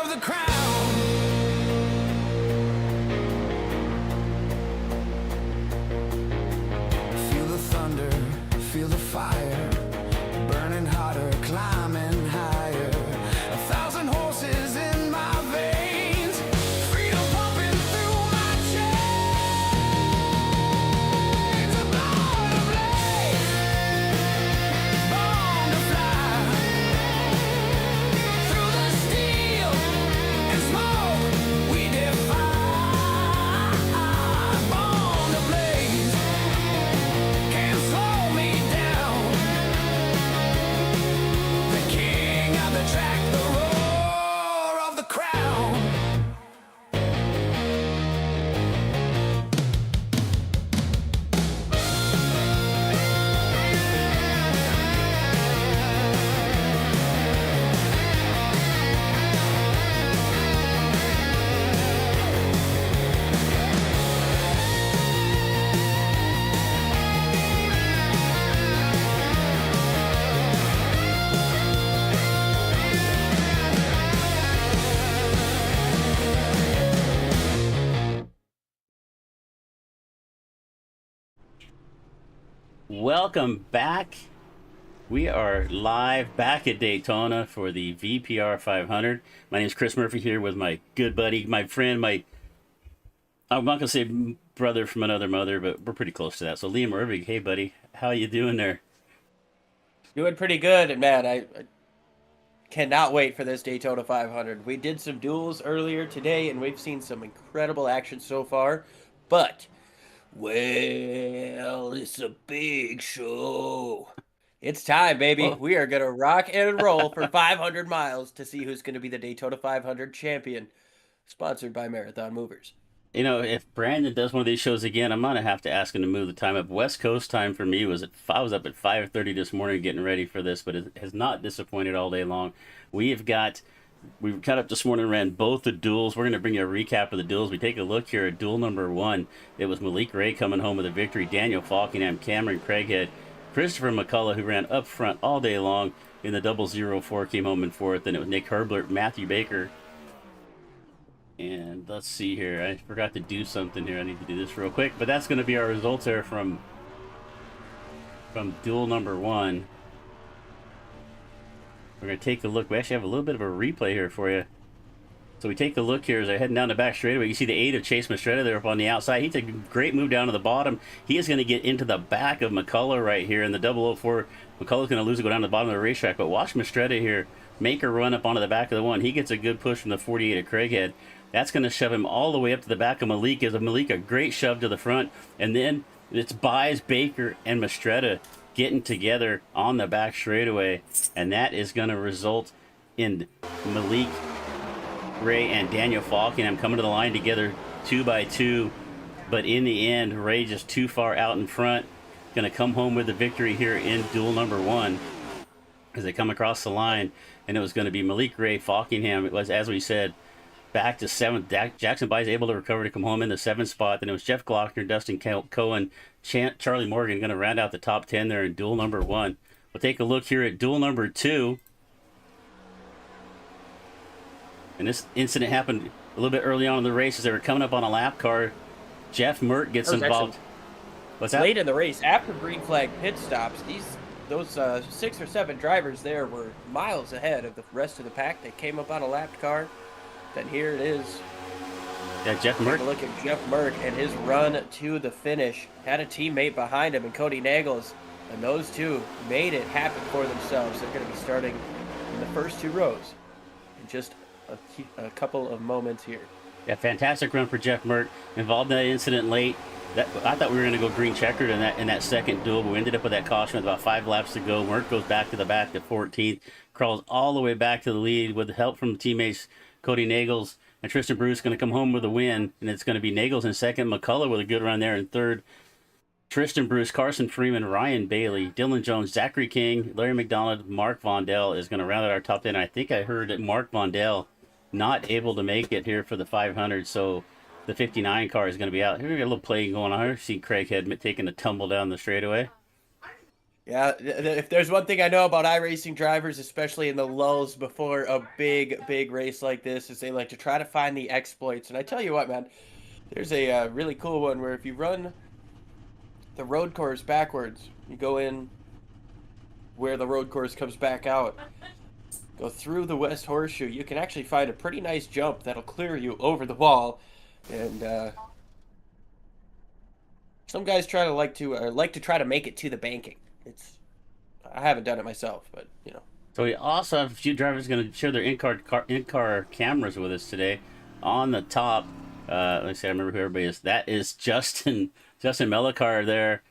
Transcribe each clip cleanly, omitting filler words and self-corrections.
of the crown. Feel the thunder, feel the fire, burning hotter, climbing higher. 1,000 horses in my veins, freedom pumping through my chains. I'm born to blaze, born to fly, through the steel and smoke we defy. Born to blaze, can't slow me down. The king of the track, the roar of the crown. Welcome back. We are live back at Daytona for the VP500. My name is Chris Murphy here with my good buddy, my friend, I'm not going to say brother from another mother, but we're pretty close to that. So Liam Irving, hey buddy, how you doing there? Doing pretty good, and man, I cannot wait for this Daytona 500. We did some duels earlier today, and we've seen some incredible action so far, but, well, it's a big show. It's time, baby. Well- We are going to rock and roll for 500 miles to see who's going to be the Daytona 500 champion, sponsored by Marathon Movers. You know, if Brandon does one of these shows again, I'm gonna have to ask him to move the time up. West Coast time for me was I was up at 5:30 this morning getting ready for this, but it has not disappointed all day long. We got up this morning and ran both the duels. We're gonna bring you a recap of the duels. We take a look here at duel number 1. It was Malik Ray coming home with a victory. Daniel Falkingham, Cameron Craighead, Christopher McCullough, who ran up front all day long in the 004, came home in 4th. Then it was Nick Herbert, Matthew Baker. And let's see here. I forgot to do something here. I need to do this real quick. But that's going to be our results there from duel number 1. We're going to take a look. We actually have a little bit of a replay here for you. So we take a look here as they're heading down the back straightaway. You see the 8 of Chase Mastretta there up on the outside. He took a great move down to the bottom. He is going to get into the back of McCullough right here in the 004. McCullough's going to lose and go down to the bottom of the racetrack. But watch Mastretta here make a run up onto the back of the 1. He gets a good push from the 48 of Craighead. That's going to shove him all the way up to the back of Malik. Gives Malik a great shove to the front. And then it's Bies, Baker, and Mastretta getting together on the back straightaway. And that is going to result in Malik Ray and Daniel Falkingham coming to the line together 2 by 2. But in the end, Ray just too far out in front. Going to come home with the victory here in duel number 1 as they come across the line. And it was going to be Malik Ray, Falkingham. It was, as we said, back to 7th. Jackson Bies able to recover to come home in the 7th spot. Then it was Jeff Glockner, Dustin Cohen, Charlie Morgan going to round out the top 10 there in duel number 1. We'll take a look here at duel number 2. And this incident happened a little bit early on in the race as they were coming up on a lap car. Jeff Mert gets involved. What's that? Late in the race, after green flag pit stops, those 6 or 7 drivers there were miles ahead of the rest of the pack. They came up on a lapped car. Then here it is. Yeah, Jeff Mert. Take a look at Jeff Mert and his run to the finish. Had a teammate behind him in Cody Nagels, and those two made it happen for themselves. They're going to be starting in the first 2 rows in just a couple of moments here. Yeah, fantastic run for Jeff Mert. Involved in that incident late. I thought we were going to go green checkered in that second duel, but we ended up with that caution with about 5 laps to go. Mert goes back to the back to 14th, crawls all the way back to the lead with help from teammates Cody Nagels and Tristan Bruce going to come home with a win, and it's going to be Nagels in 2nd, McCullough with a good run there in 3rd. Tristan Bruce, Carson Freeman, Ryan Bailey, Dylan Jones, Zachary King, Larry McDonald, Mark Vondell is going to round out our top 10. I think I heard that Mark Vondell not able to make it here for the 500, so the 59 car is going to be out. Here we got a little play going on here. See Craighead taking a tumble down the straightaway. Yeah, if there's one thing I know about iRacing drivers, especially in the lulls before a big race like this, is they like to try to find the exploits. And I tell you what, man, there's a really cool one where if you run the road course backwards, you go in where the road course comes back out, go through the West Horseshoe, you can actually find a pretty nice jump that'll clear you over the wall. And some guys like to try to make it to the banking. I haven't done it myself, but you know. So we also have a few drivers going to share their in-car cameras with us today. On the top, let me see, I remember who everybody is. That is Justin Mellicar there.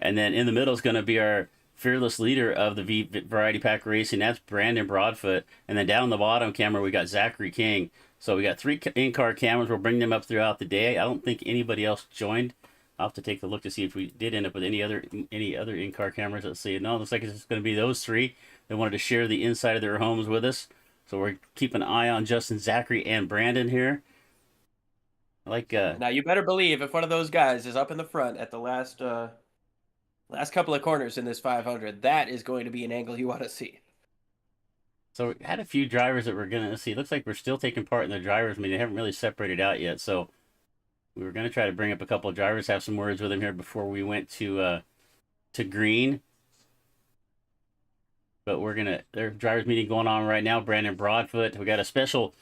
And then in the middle is going to be our fearless leader of the Variety Pack Racing. That's Brandon Broadfoot. And then down the bottom camera, we got Zachary King. So we got 3 in-car cameras. We'll bring them up throughout the day. I don't think anybody else joined. I'll have to take a look to see if we did end up with any other in-car cameras. Let's see. No, it looks like it's just going to be those 3. They wanted to share the inside of their homes with us. So we're keeping an eye on Justin, Zachary, and Brandon here. Now you better believe if one of those guys is up in the front at the last couple of corners in this 500, that is going to be an angle you want to see. So we had a few drivers that we're going to see. It looks like we're still taking part in the drivers meeting. They haven't really separated out yet. So we were going to try to bring up a couple of drivers, have some words with them here before we went to green. But their drivers meeting going on right now. Brandon Broadfoot. We got a special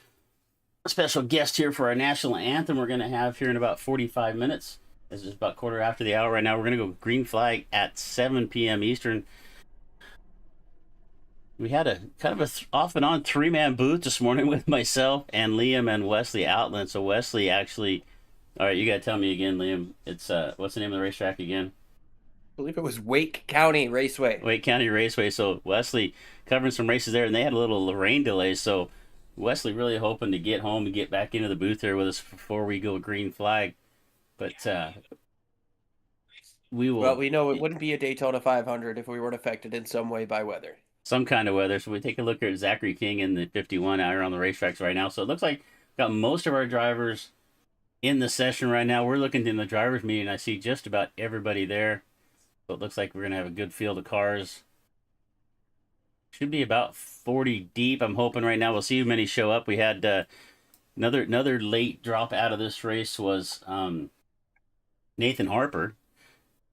guest here for our national anthem we're going to have here in about 45 minutes. This is about quarter after the hour right now. We're going to go green flag at 7 p.m. Eastern. We had a kind of a off and on 3-man booth this morning with myself and Liam and Wesley Outland. So Wesley actually, all right, you got to tell me again, Liam. It's what's the name of the racetrack again? I believe it was Wake County Raceway. Wake County Raceway. So Wesley covering some races there, and they had a little rain delay. So Wesley really hoping to get home and get back into the booth there with us before we go green flag. But we will. Well, we know it wouldn't be a Daytona 500 if we weren't affected in some way by weather. Some kind of weather. So we take a look at Zachary King in the 51 out here on the racetracks right now. So it looks like we've got most of our drivers in the session right now. We're looking in the drivers meeting. I see just about everybody there. So it looks like we're going to have a good field of cars. Should be about 40 deep. I'm hoping right now. We'll see how many show up. We had another late drop out of this race was Nathan Harper.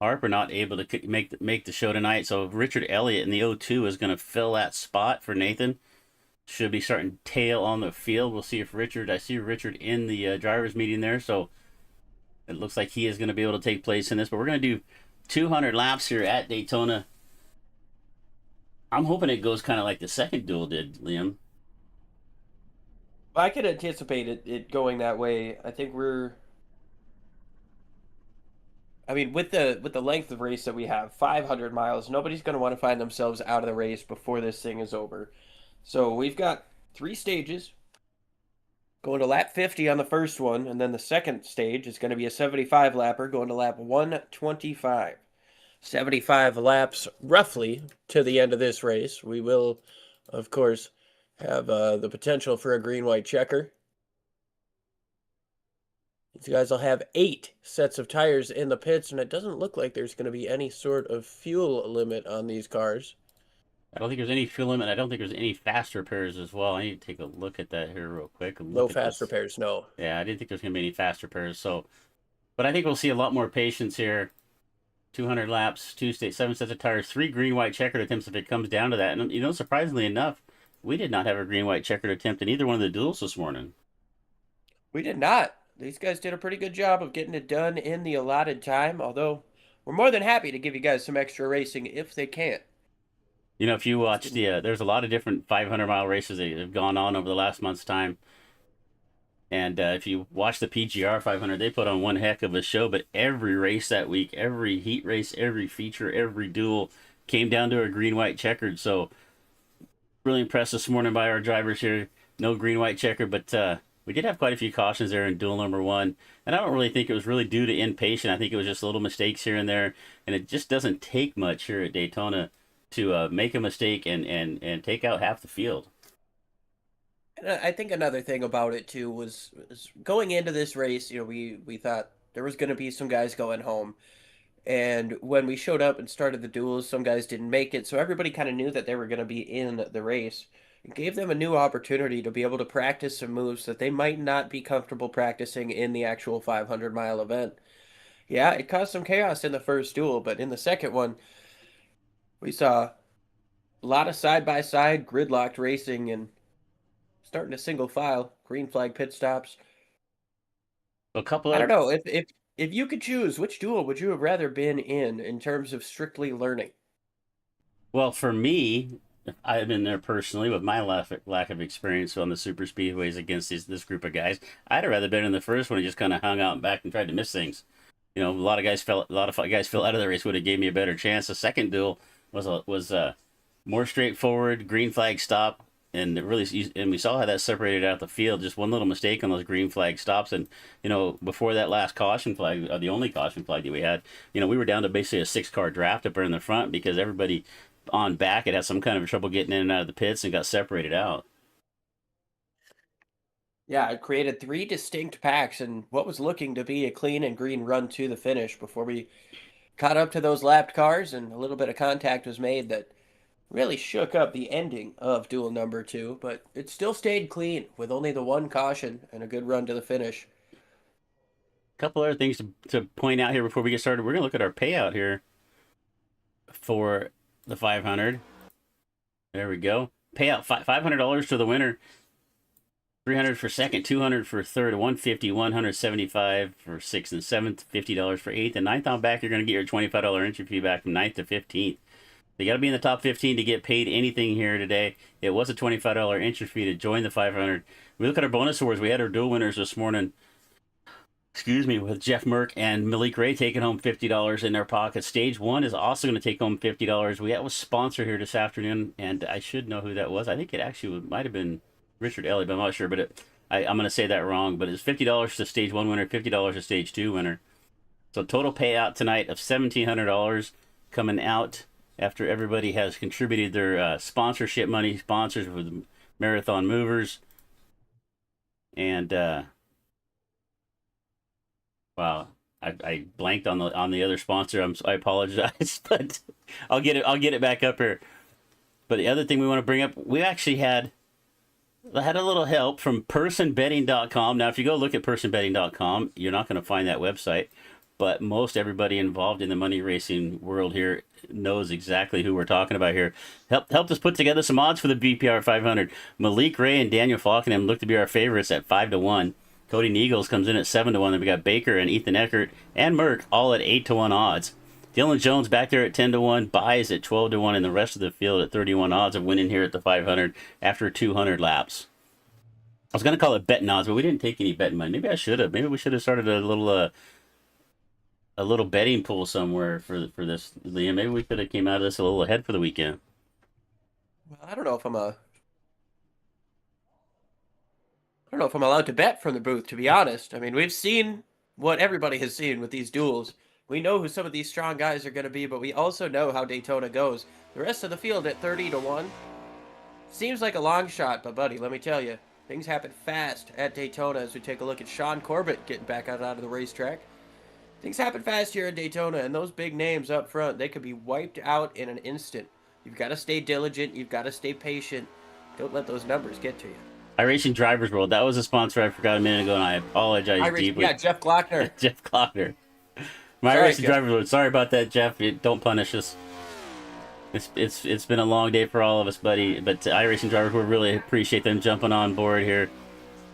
Harper not able to make the show tonight. So Richard Elliott in the 02 is going to fill that spot for Nathan. Should be starting tail on the field. We'll see if I see Richard in the drivers meeting there. So it looks like he is going to be able to take place in this. But we're going to do 200 laps here at Daytona. I'm hoping it goes kind of like the second duel did, Liam. I could anticipate it going that way. I think with the length of race that we have, 500 miles, nobody's going to want to find themselves out of the race before this thing is over. So we've got 3 stages. Going to lap 50 on the first one, and then the second stage is going to be a 75 lapper going to lap 125. 75 laps roughly to the end of this race. We will, of course, have the potential for a green-white checker. These guys will have 8 sets of tires in the pits, and it doesn't look like there's going to be any sort of fuel limit on these cars. I don't think there's any fuel limit. I don't think there's any fast repairs as well. I need to take a look at that here real quick. No fast repairs, no. Yeah, I didn't think there's going to be any fast repairs. So, but I think we'll see a lot more patience here. 200 laps, 7 sets of tires, 3 green-white checkered attempts if it comes down to that. And, surprisingly enough, we did not have a green-white checkered attempt in either one of the duels this morning. We did not. These guys did a pretty good job of getting it done in the allotted time, although we're more than happy to give you guys some extra racing if they can. If you watch there's a lot of different 500-mile races that have gone on over the last month's time. And if you watch the PGR 500, they put on one heck of a show. But every race that week, every heat race, every feature, every duel came down to a green-white checkered. So really impressed this morning by our drivers here. No green-white checker, but we did have quite a few cautions there in duel number 1. And I don't really think it was really due to impatience. I think it was just little mistakes here and there. And it just doesn't take much here at Daytona to make a mistake and take out half the field. I think another thing about it too was going into this race, we thought there was going to be some guys going home, And when we showed up and started the duels, some guys didn't make it, so everybody kind of knew that they were going to be in the race. It gave them a new opportunity to be able to practice some moves that they might not be comfortable practicing in the actual 500-mile event. Yeah, it caused some chaos in the first duel, but in the second one, we saw a lot of side-by-side gridlocked racing and starting a single file, green flag pit stops. A couple I don't of know if you could choose, which duel would you have rather been in terms of strictly learning? Well, for me, I've been there personally with my lack of experience on the super speedways against this group of guys. I'd have rather been in the first one and just kind of hung out back and tried to miss things. You know, a lot of guys fell out of the race would have gave me a better chance. The second duel was more straightforward, green flag stop, and we saw how that separated out the field. Just one little mistake on those green flag stops, and before that last caution flag, the only caution flag that we had, we were down to basically a 6-car draft up there in the front because everybody on back had some kind of trouble getting in and out of the pits and got separated out. Yeah, it created three distinct packs and what was looking to be a clean and green run to the finish before we caught up to those lapped cars and a little bit of contact was made that really shook up the ending of duel number two, but it still stayed clean with only the one caution and a good run to the finish. A couple other things to point out here before we get started. We're gonna look at our payout here for the 500. There we go. Payout $500 to the winner. 300 for second, 200 for third, 150, 175 for sixth and seventh, $50 for eighth, and ninth on back. You're going to get your $25 entry fee back from ninth to 15th. You got to be in the top 15 to get paid anything here today. It was a $25 entry fee to join the 500. We look at our bonus awards. We had our dual winners this morning. Excuse me, with Jeff Merck and Malik Ray taking home $50 in their pockets. Stage one is also going to take home $50. We had a sponsor here this afternoon, and I should know who that was. I think it actually might have been Richard Elliott, but I'm not sure. But I'm going to say that wrong. But it's $50 to stage one winner, $50 to stage two winner. So total payout tonight of $1,700 coming out after everybody has contributed their sponsorship money, sponsors with Marathon Movers, and wow, I blanked on the other sponsor. I apologize, but I'll get it back up here. But the other thing we want to bring up, we actually had a little help from personbetting.com. Now, if you go look at personbetting.com, you're not going to find that website, but most everybody involved in the money racing world here knows exactly who we're talking about here. Helped us put together some odds for the VP500. Malik Ray and Daniel Falkenham look to be our favorites at 5-1. Cody Neagles comes in at 7-1. Then we got Baker and Ethan Eckert and Merck all at 8-1 odds. Dylan Jones back there at 10-1, Buys at 12-1, and the rest of the field at 31 odds of winning here at the 500 after 200 laps. I was going to call it betting odds, but we didn't take any betting money. Maybe I should have. Maybe we should have started a little betting pool somewhere for this, Liam. Maybe we could have came out of this a little ahead for the weekend. Well, I don't know if I'm allowed to bet from the booth, to be honest. I mean, we've seen what everybody has seen with these duels. We know who some of these strong guys are going to be, but we also know how Daytona goes. The rest of the field at 30-1 seems like a long shot, but buddy, let me tell you, things happen fast at Daytona as we take a look at Sean Corbett getting back out of the racetrack. Things happen fast here at Daytona, and those big names up front, they could be wiped out in an instant. You've got to stay diligent. You've got to stay patient. Don't let those numbers get to you. iRacing Drivers World. That was a sponsor I forgot a minute ago, and I apologize deeply. Yeah, Jeff Glockner. Jeff Glockner. My Sorry, iRacing Drivers World. Sorry about that, Jeff. Don't punish us. It's been a long day for all of us, buddy. But iRacing Drivers World, really appreciate them jumping on board here,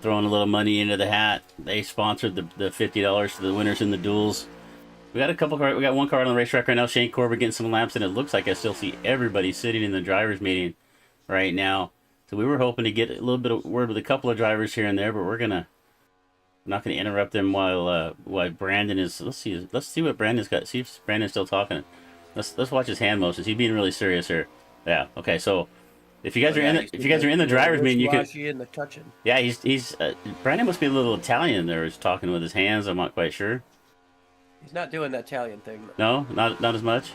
throwing a little money into the hat. They sponsored the $50 to the winners in the duels. We got we got one car on the racetrack right now. Shane Corbett getting some laps, and it looks like I still see everybody sitting in the drivers' meeting right now. So we were hoping to get a little bit of word with a couple of drivers here and there, but we're not gonna interrupt them while Brandon is. Let's see what Brandon's got. See if Brandon's still talking. Let's watch his hand motions. He's being really serious here. Yeah. Okay. So if you guys are in the drivers' meeting, you can. The touching. Yeah. He's Brandon must be a little Italian there. He's talking with his hands. I'm not quite sure. He's not doing the Italian thing. No, not as much.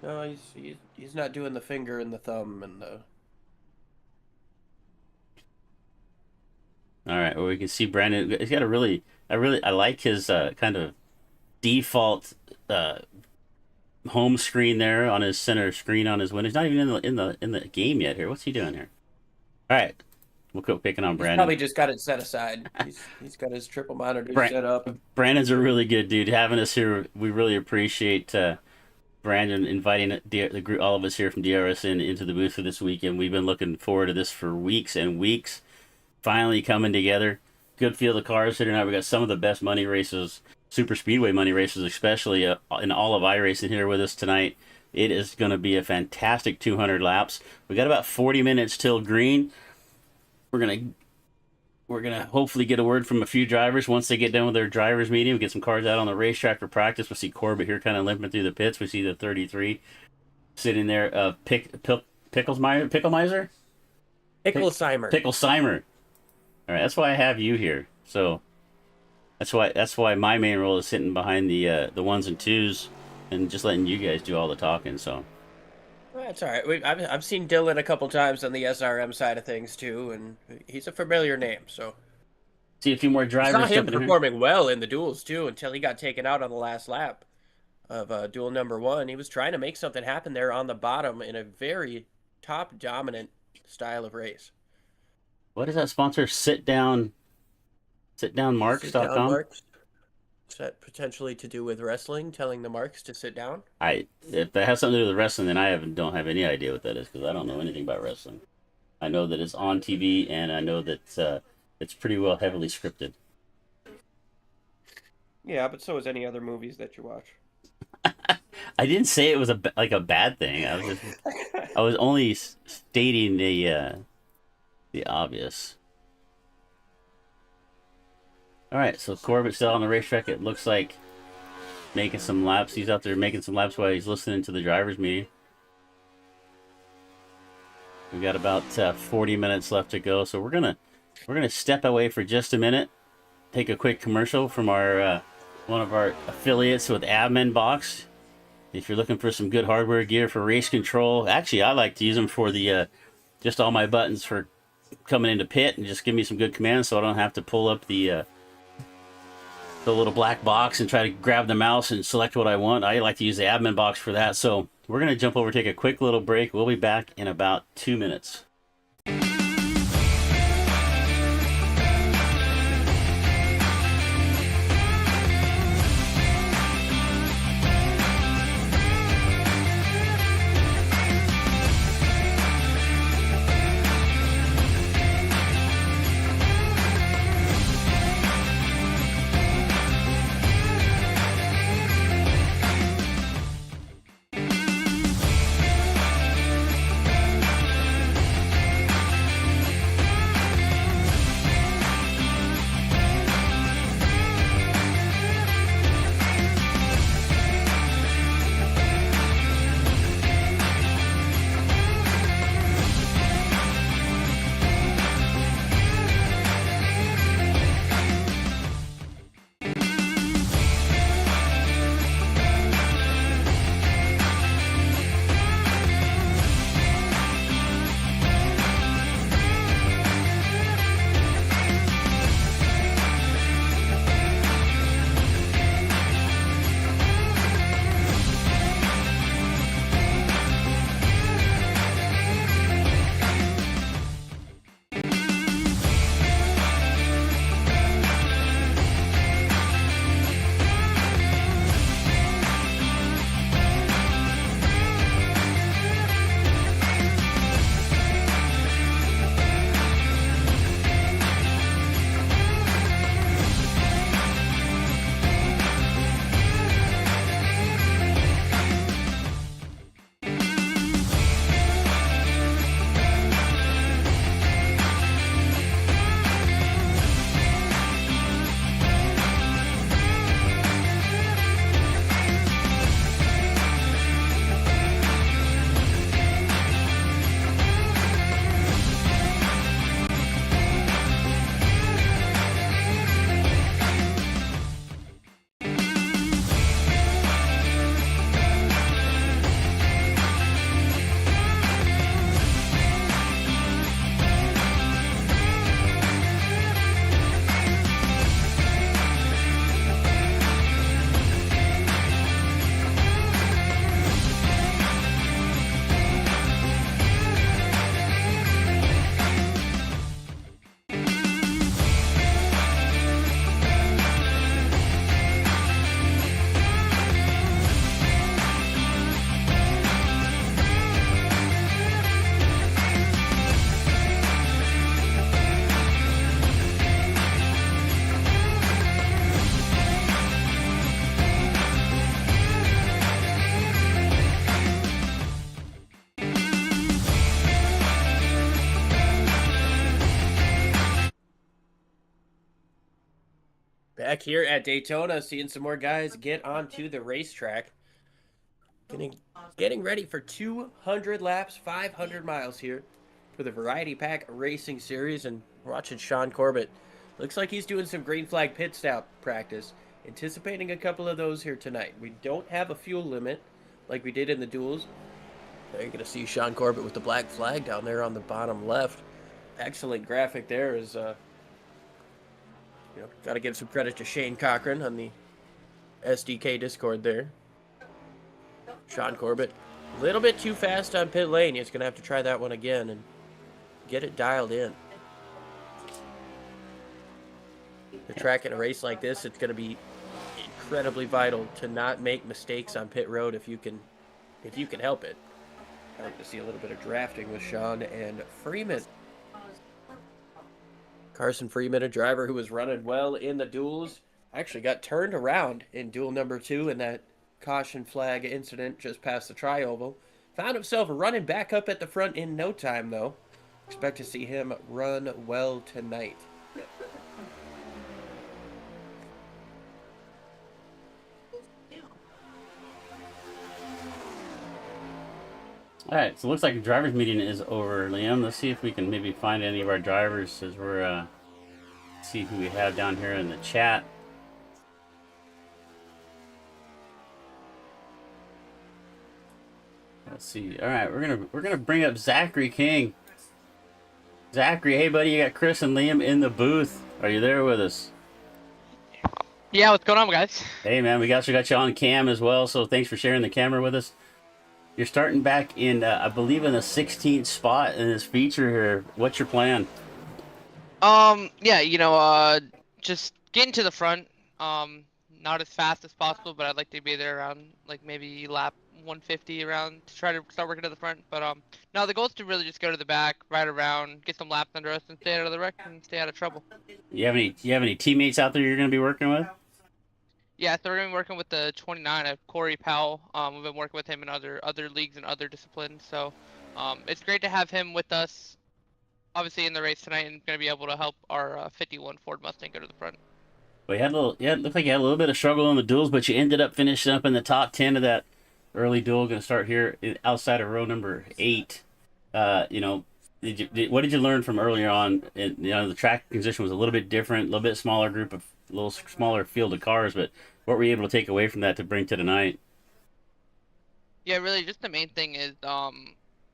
No, he's not doing the finger and the thumb and the. All right, well, we can see Brandon. He's got I like his kind of default home screen there on his center screen on his window. He's not even in the game yet here. What's he doing here? All right, we'll go picking on Brandon. Probably just got it set aside. He's got his triple monitor set up. Brandon's a really good dude. Having us here, we really appreciate Brandon inviting the group, all of us here from DRSN into the booth for this weekend. We've been looking forward to this for weeks and weeks. Finally coming together. Good field of cars here tonight. We got some of the best money races, super speedway money races, especially in all of iRacing here with us tonight. It is going to be a fantastic 200 laps. We got about 40 minutes till green. We're gonna hopefully get a word from a few drivers once they get done with their drivers meeting. We get some cars out on the racetrack for practice. We'll see Corbett here kind of limping through the pits. We see the 33 sitting there. Picklemizer. Picklesimer. All right, that's why I have you here. So that's why my main role is sitting behind the ones and twos and just letting you guys do all the talking. So That's all right. I've seen Dylan a couple times on the SRM side of things too, and he's a familiar name. So see a few more drivers. Saw him performing well in the duels too until he got taken out on the last lap of duel number 1. He was trying to make something happen there on the bottom in a very top dominant style of race. What is that sponsor? Sitdownmarks.com? Is that potentially to do with wrestling, telling the marks to sit down? If that has something to do with wrestling, then I don't have any idea what that is, because I don't know anything about wrestling. I know that it's on TV, and I know that it's pretty well heavily scripted. Yeah, but so is any other movies that you watch. I didn't say it was a bad thing. I was only stating the obvious. All right, so Corbett's still on the racetrack. It looks like making some laps. He's out there making some laps while he's listening to the drivers' meeting. We've got about 40 minutes left to go, so we're gonna step away for just a minute, take a quick commercial from our one of our affiliates with Admin Box. If you're looking for some good hardware gear for race control, actually I like to use them for the just all my buttons for coming into pit, and just give me some good commands so I don't have to pull up the little black box and try to grab the mouse and select what I want. I like to use the Admin Box for that. So we're going to jump over, take a quick little break. We'll be back in about 2 minutes. Back here at Daytona, seeing some more guys get onto the racetrack. Getting ready for 200 laps, 500 miles here for the Variety Pack Racing Series. And watching Sean Corbett. Looks like he's doing some green flag pit stop practice. Anticipating a couple of those here tonight. We don't have a fuel limit like we did in the duels. Now you're going to see Sean Corbett with the black flag down there on the bottom left. Excellent graphic there is, got to give some credit to Shane Cochran on the SDK Discord there. Sean Corbett, a little bit too fast on pit lane. He's going to have to try that one again and get it dialed in. The track in a race like this, it's going to be incredibly vital to not make mistakes on pit road if you can help it. I like to see a little bit of drafting with Sean and Freeman. Carson Freeman, a driver who was running well in the duels, actually got turned around in duel number 2 in that caution flag incident just past the tri-oval. Found himself running back up at the front in no time, though. Expect to see him run well tonight. All right, so it looks like the drivers' meeting is over, Liam. Let's see if we can maybe find any of our drivers as we're see who we have down here in the chat. Let's see. All right, we're gonna bring up Zachary King. Zachary, hey buddy, you got Chris and Liam in the booth. Are you there with us? Yeah, what's going on, guys? Hey man, we got you on cam as well, so thanks for sharing the camera with us. You're starting back in, I believe, in the 16th spot in this feature here. What's your plan? Yeah, just getting to the front. Not as fast as possible, but I'd like to be there around like maybe lap 150 around to try to start working to the front. But no, the goal is to really just go to the back, ride around, get some laps under us, and stay out of the wreck and stay out of trouble. You have any teammates out there you're going to be working with? Yeah, so we're gonna be working with the 29 of Corey Powell. We've been working with him in other leagues and other disciplines. So, it's great to have him with us. Obviously in the race tonight, and gonna be able to help our 51 Ford Mustang go to the front. Well, you had it looked like you had a little bit of struggle in the duels, but you ended up finishing up in the top 10 of that early duel. Going to start here outside of row number 8. What did you learn from earlier on? The track position was a little bit different, a little bit smaller group of, a little smaller field of cars, but what were you able to take away from that to bring to tonight? Yeah, really, just the main thing is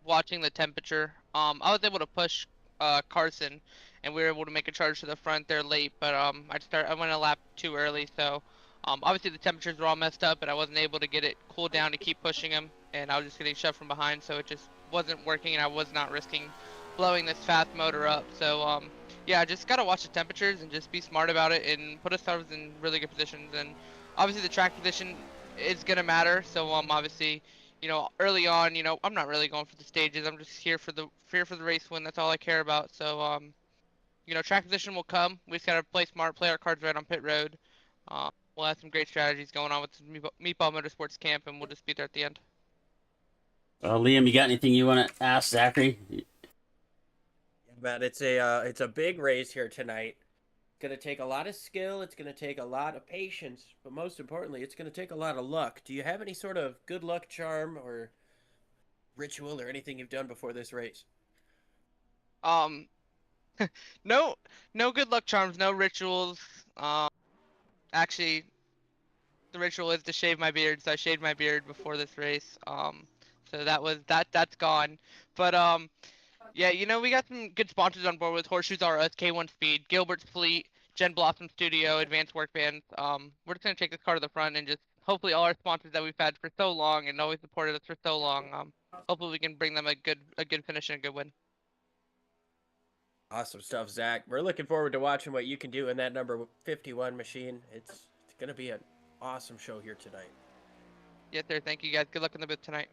watching the temperature. I was able to push Carson, and we were able to make a charge to the front there late, but I went a lap too early, so obviously the temperatures were all messed up, and I wasn't able to get it cooled down to keep pushing him, and I was just getting shoved from behind, so it just wasn't working, and I was not risking blowing this fast motor up. So yeah, just gotta watch the temperatures and just be smart about it and put ourselves in really good positions. And obviously the track position is gonna matter. So obviously, early on, I'm not really going for the stages. I'm just here for the race win. That's all I care about. So track position will come. We just gotta play smart, play our cards right on pit road. We'll have some great strategies going on with Meatball Motorsports camp, and we'll just be there at the end. Liam, you got anything you want to ask Zachary? But it's a big race here tonight. It's gonna take a lot of skill. It's gonna take a lot of patience, but most importantly, it's gonna take a lot of luck. Do you have any sort of good luck charm or ritual or anything you've done before this race? Um, no, no good luck charms, no rituals. Actually, the ritual is to shave my beard, so I shaved my beard before this race. So that's gone. But yeah, we got some good sponsors on board with Horseshoes R Us, K1 Speed, Gilbert's Fleet, Jen Blossom Studio, Advanced Work Band. We're just gonna take this car to the front and just hopefully all our sponsors that we've had for so long and always supported us for so long. Hopefully we can bring them a good finish and a good win. Awesome stuff, Zach. We're looking forward to watching what you can do in that number 51 machine. It's gonna be an awesome show here tonight. Yes, sir. Thank you guys. Good luck in the booth tonight.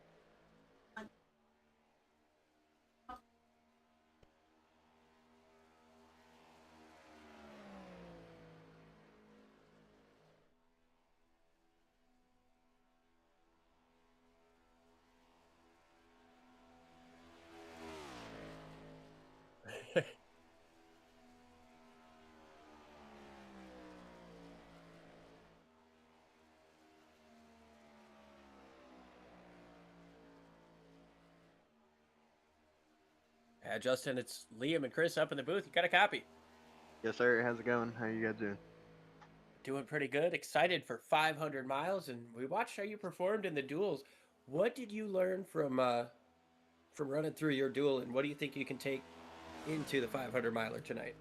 Justin, it's Liam and Chris up in the booth. You got a copy? Yes, sir. How's it going? How you guys doing? Doing pretty good. Excited for 500 miles, and we watched how you performed in the duels. What did you learn from running through your duel, and what do you think you can take into the 500 miler tonight?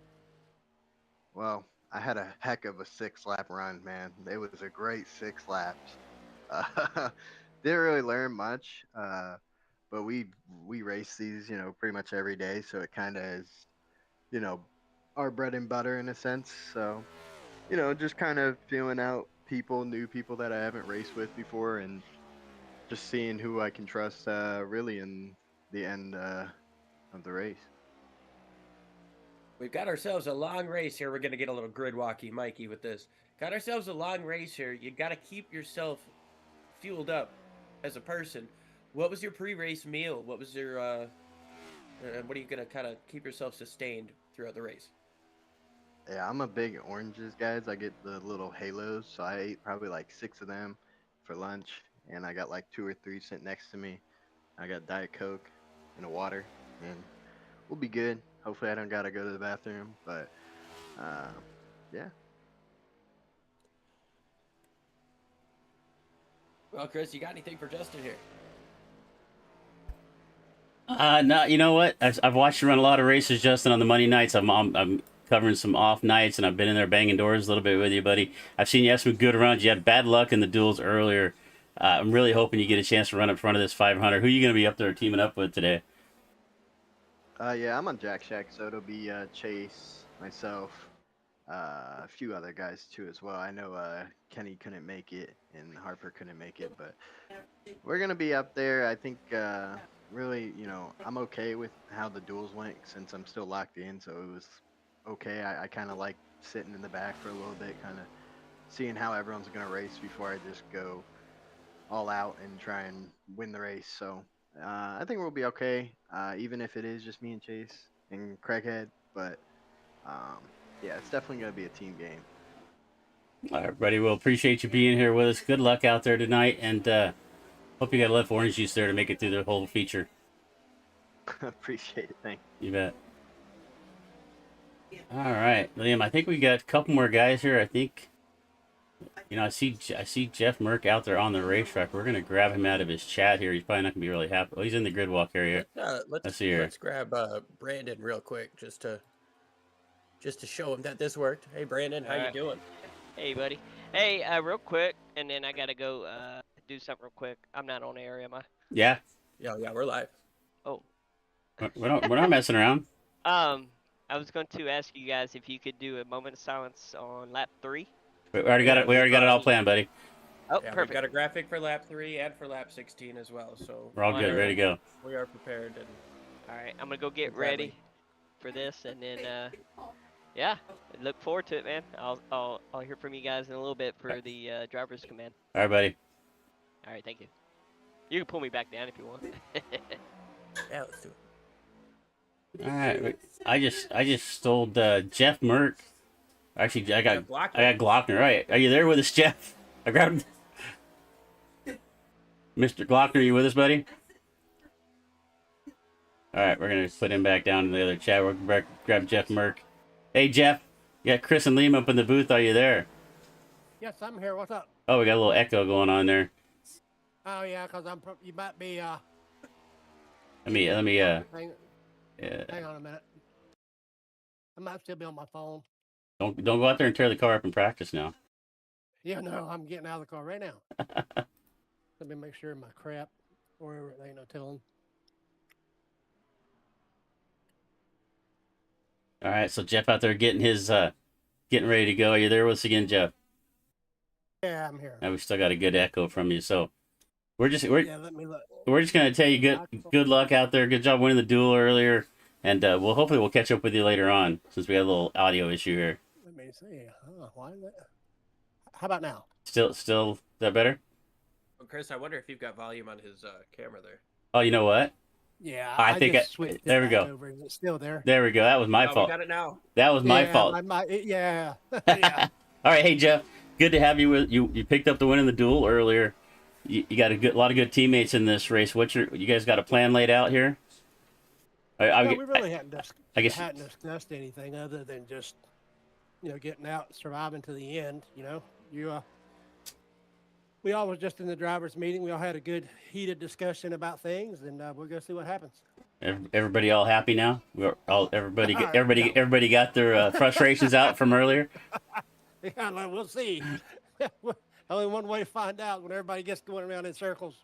Well, I had a heck of a 6 lap run, man. It was a great 6 laps. Uh, didn't really learn much, but we race these, pretty much every day, so it kind of is, you know, our bread and butter in a sense. So, just kind of feeling out new people that I haven't raced with before, and just seeing who I can trust, really in the end of the race. We've got ourselves a long race here. We're going to get a little grid walky, Mikey, with this. Got ourselves a long race here. You got to keep yourself fueled up as a person. What was your pre-race meal? What was your, what are you going to kind of keep yourself sustained throughout the race? Yeah, I'm a big oranges guys. I get the little halos, so I ate probably like 6 of them for lunch, and I got like 2 or 3 sitting next to me. I got Diet Coke and a water, and we'll be good. Hopefully, I don't gotta go to the bathroom, but yeah. Well, Chris, you got anything for Justin here? No, you know what? I've watched you run a lot of races, Justin, on the Monday nights. I'm covering some off nights, and I've been in there banging doors a little bit with you, buddy. I've seen you have some good runs. You had bad luck in the duels earlier. I'm really hoping you get a chance to run up front of this 500. Who are you going to be up there teaming up with today? Yeah, I'm on Jack Shack, so it'll be Chase, myself, a few other guys too as well. I know Kenny couldn't make it and Harper couldn't make it, but we're gonna be up there. I think really, I'm okay with how the duels went since I'm still locked in, so it was okay. I kind of like sitting in the back for a little bit, kind of seeing how everyone's gonna race before I just go all out and try and win the race. So I think we'll be okay, even if it is just me and Chase and Craighead. But yeah, it's definitely going to be a team game. All right, buddy. Well, appreciate you being here with us. Good luck out there tonight, and hope you got enough orange juice there to make it through the whole feature. Appreciate it. Thank You bet. All right, Liam. I think we got a couple more guys here. I think, I see Jeff Merck out there on the racetrack. We're gonna grab him out of his chat here. He's probably not gonna be really happy. Oh, he's in the grid walk area. Let's see here. Let's grab Brandon real quick just to show him that this worked. Hey, Brandon, how you doing? Hey, buddy. Hey, real quick, and then I gotta go do something real quick. I'm not on air, am I? Yeah. Yeah, we're live. Oh. We're not messing around. I was going to ask you guys if you could do a moment of silence on lap 3. We already got it. We already got it all planned, buddy. Oh, yeah, perfect. We've got a graphic for lap 3 and for lap 16 as well. So We're all good, ready to go. We are prepared. And all right, I'm gonna go get ready for this, and then yeah, look forward to it, man. I'll hear from you guys in a little bit for the driver's command. All right, buddy. All right, thank you. You can pull me back down if you want. yeah, let's do it. All right, I just stole Jeff Merck. Actually, I got Glockner. Right, are you there with us, Jeff? I grabbed Mr. Glockner. Are you with us, buddy? All right, we're gonna put him back down in the other chat. We're gonna grab Jeff Merck. Hey, Jeff. You got Chris and Liam up in the booth. Are you there? Yes, I'm here. What's up? Oh, we got a little echo going on there. Oh yeah, cause you might be Let me Hang yeah. on a minute. I might still be on my phone. Don't go out there and tear the car up in practice now. Yeah, no, I'm getting out of the car right now. Let me make sure my crap or there ain't no telling. All right, so Jeff out there getting his getting ready to go. Are you there with us again, Jeff? Yeah, I'm here. Now we still got a good echo from you, so we're just let me look. we're just gonna tell you good luck out there. Good job winning the duel earlier, and we'll catch up with you later on since we got a little audio issue here. Let me see. Why is that? How about now? Still, is that better? Well, Chris, I wonder if you've got volume on his camera there. Oh, you know what? Yeah, I think just switched it there we back go. over. Is it still there? There we go. That was my fault. We got it now. That was my fault. Yeah. Yeah. All right, hey Jeff, good to have you with you. You picked up the win in the duel earlier. You got a lot of good teammates in this race. You guys got a plan laid out here? No, we really I guess hadn't discussed anything other than just getting out, surviving to the end. We all was just in the drivers' meeting. We all had a good heated discussion about things, and we're gonna see what happens. everybody all happy now. We're all No. everybody got their frustrations out from earlier. Yeah, we'll see. Only one way to find out. When everybody gets going around in circles,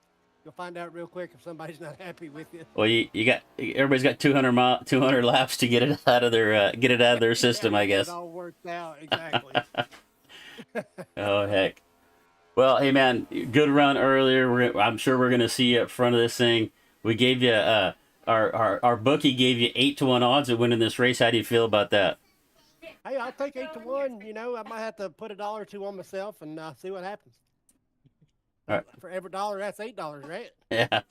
you'll find out real quick if somebody's not happy with you. Well, you got everybody's got 200 laps to get it out of their system, Yeah, I get it guess. all worked out exactly. Oh heck. Well, hey man, good run earlier. I'm sure we're gonna see you up front of this thing. We gave you our bookie gave you 8-1 odds of winning this race. How do you feel about that? Hey, I'll take 8-1. I might have to put $1 or $2 on myself and see what happens. All right. For every dollar, that's $8, right? Yeah. All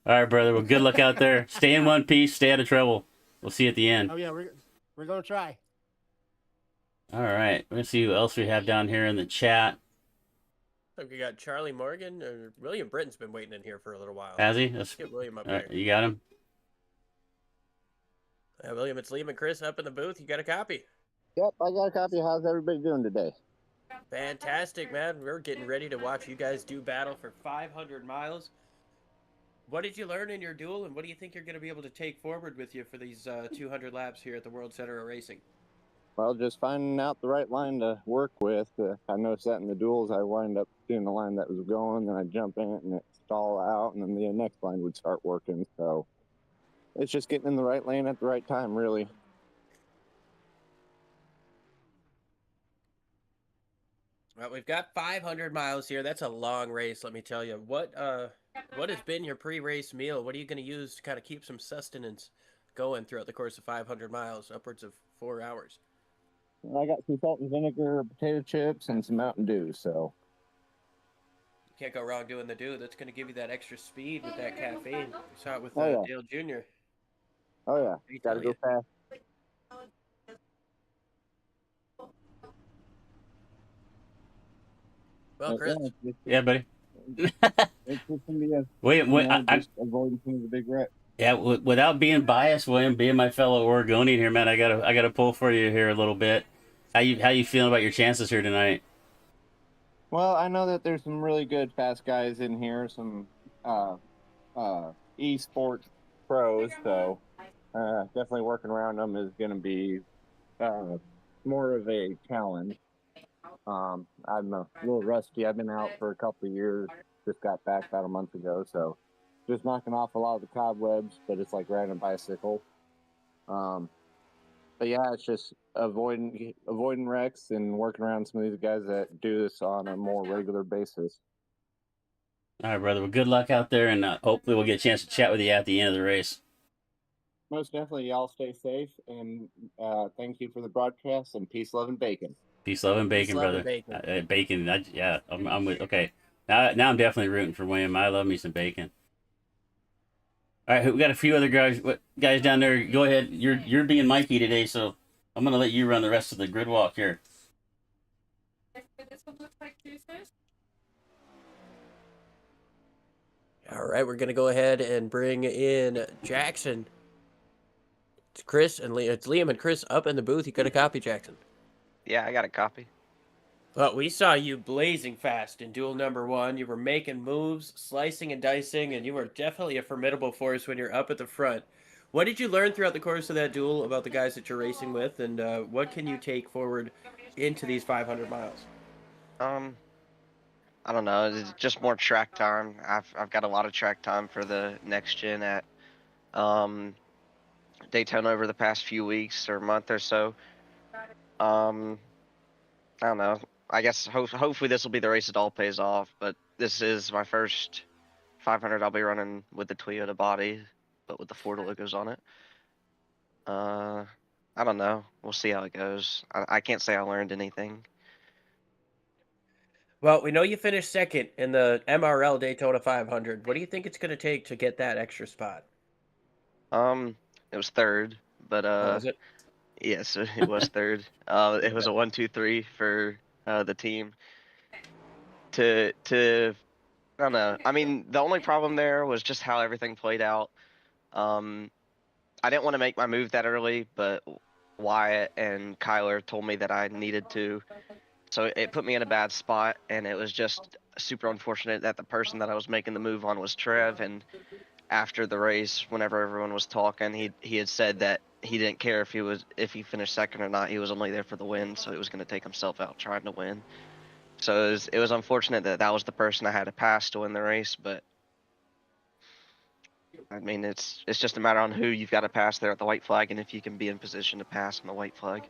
right, brother. Well, good luck out there. Stay in one piece. Stay out of trouble. We'll see you at the end. Oh yeah, we're gonna try. All right. Let's see who else we have down here in the chat. Look, we got Charlie Morgan. William Britton's been waiting in here for a little while. Has he? Let's get William up All right, here. you got him. William, it's Liam and Chris up in the booth. You got a copy? Yep, I got a copy. How's everybody doing today? Fantastic, man. We're getting ready to watch you guys do battle for 500 miles. What did you learn in your duel, and what do you think you're going to be able to take forward with you for these 200 laps here at the World Center of Racing? Well, just finding out the right line to work with. I noticed that in the duels, I wind up doing the line that was going, then I jump in it and it stall out, and then the next line would start working. So it's just getting in the right lane at the right time, really. Well, we've got 500 miles here. That's a long race, let me tell you. What has been your pre-race meal? What are you going to use to kind of keep some sustenance going throughout the course of 500 miles, upwards of 4 hours? I got some salt and vinegar, potato chips, and some Mountain Dew, so. You can't go wrong doing the dew. That's going to give you that extra speed with that caffeine. We saw it with Oh, yeah. Dale Jr. Oh, yeah. He Got to tell go fast. Well, Chris. Yeah, buddy. It's just going to be Wait, avoiding some of the big wrecks. yeah. Without being biased, William, being my fellow Oregonian here, man, I gotta pull for you here a little bit. How you feeling about your chances here tonight? Well, I know that there's some really good fast guys in here, some esports pros, so definitely working around them is going to be more of a challenge. I'm a little rusty. I've been out for a couple of years, just got back about a month ago, so just knocking off a lot of the cobwebs, but it's like riding a bicycle. But yeah, it's just avoiding wrecks and working around some of these guys that do this on a more regular basis. All right, brother. Well, good luck out there, and hopefully we'll get a chance to chat with you at the end of the race. Most definitely, y'all stay safe, and thank you for the broadcast, and peace, love, and bacon. Peace, love, and bacon, Peace, love, brother. and bacon. Bacon. I'm with. Okay, now I'm definitely rooting for William. I love me some bacon. All right, we got a few other guys down there. Go ahead. You're being Mikey today, so I'm gonna let you run the rest of the grid walk here. All right, we're going to go ahead and bring in Jackson. It's Chris and it's Liam and Chris up in the booth. You got a copy, Jackson? Yeah, I got a copy. Well, we saw you blazing fast in duel number 1. You were making moves, slicing and dicing, and you were definitely a formidable force when you're up at the front. What did you learn throughout the course of that duel about the guys that you're racing with, and what can you take forward into these 500 miles? I don't know. It's just more track time. I've got a lot of track time for the next gen at Daytona over the past few weeks or month or so. I don't know. I guess hopefully this will be the race it all pays off. But this is my first 500 I'll be running with the Toyota body, but with the Ford logos on it. I don't know. We'll see how it goes. I can't say I learned anything. Well, we know you finished second in the MRL Daytona 500. What do you think it's going to take to get that extra spot? It was third, but Was it? yes, it was third. It was a 1, 2, 3 for the team. I don't know. I mean, the only problem there was just how everything played out. I I didn't want to make my move that early, but Wyatt and Kyler told me that I needed to. So it put me in a bad spot, and it was just super unfortunate that the person that I was making the move on was Trev. And after the race, whenever everyone was talking, he had said that he didn't care if he finished second or not. He was only there for the win, so he was going to take himself out trying to win. So it was unfortunate that that was the person I had to pass to win the race, but I mean it's just a matter on who you've got to pass there at the white flag, and if you can be in position to pass on the white flag.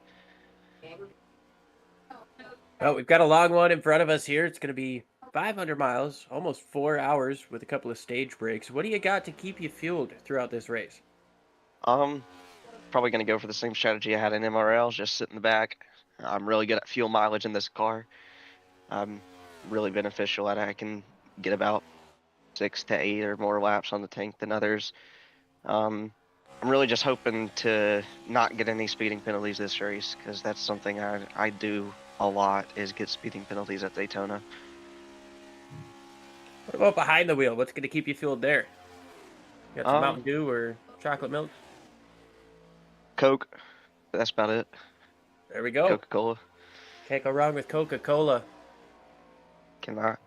Well, we've got a long one in front of us here. It's going to be 500 miles, almost 4 hours with a couple of stage breaks. What do you got to keep you fueled throughout this race? Probably going to go for the same strategy I had in MRL, just sit in the back. I'm really good at fuel mileage in this car. I'm really beneficial at it. I can get about 6 to 8 or more laps on the tank than others. I'm really just hoping to not get any speeding penalties this race, because that's something I do a lot, is get speeding penalties at Daytona. What about behind the wheel? What's going to keep you fueled there? You got some Um, Mountain Dew or chocolate milk? Coke, that's about it. There we go. Coca-Cola. Can't go wrong with Coca-Cola. Cannot.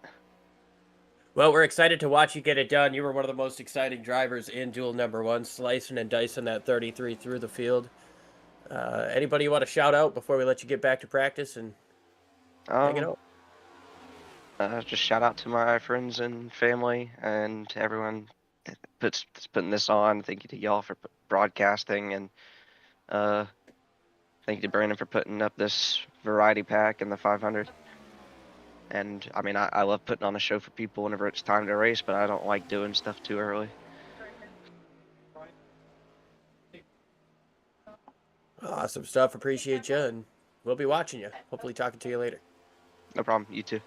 Well, we're excited to watch you get it done. You were one of the most exciting drivers in duel number 1, slicing and dicing that 33 through the field. Anybody you want to shout out before we let you get back to practice and hang it out? Just shout out to my friends and family and everyone that's putting this on. Thank you to y'all for broadcasting, and thank you to Brandon for putting up this variety pack and the 500. And I mean, I love putting on a show for people whenever it's time to race, but I don't like doing stuff too early. Awesome stuff. Appreciate you, and we'll be watching you. Hopefully talking to you later. No problem. You too.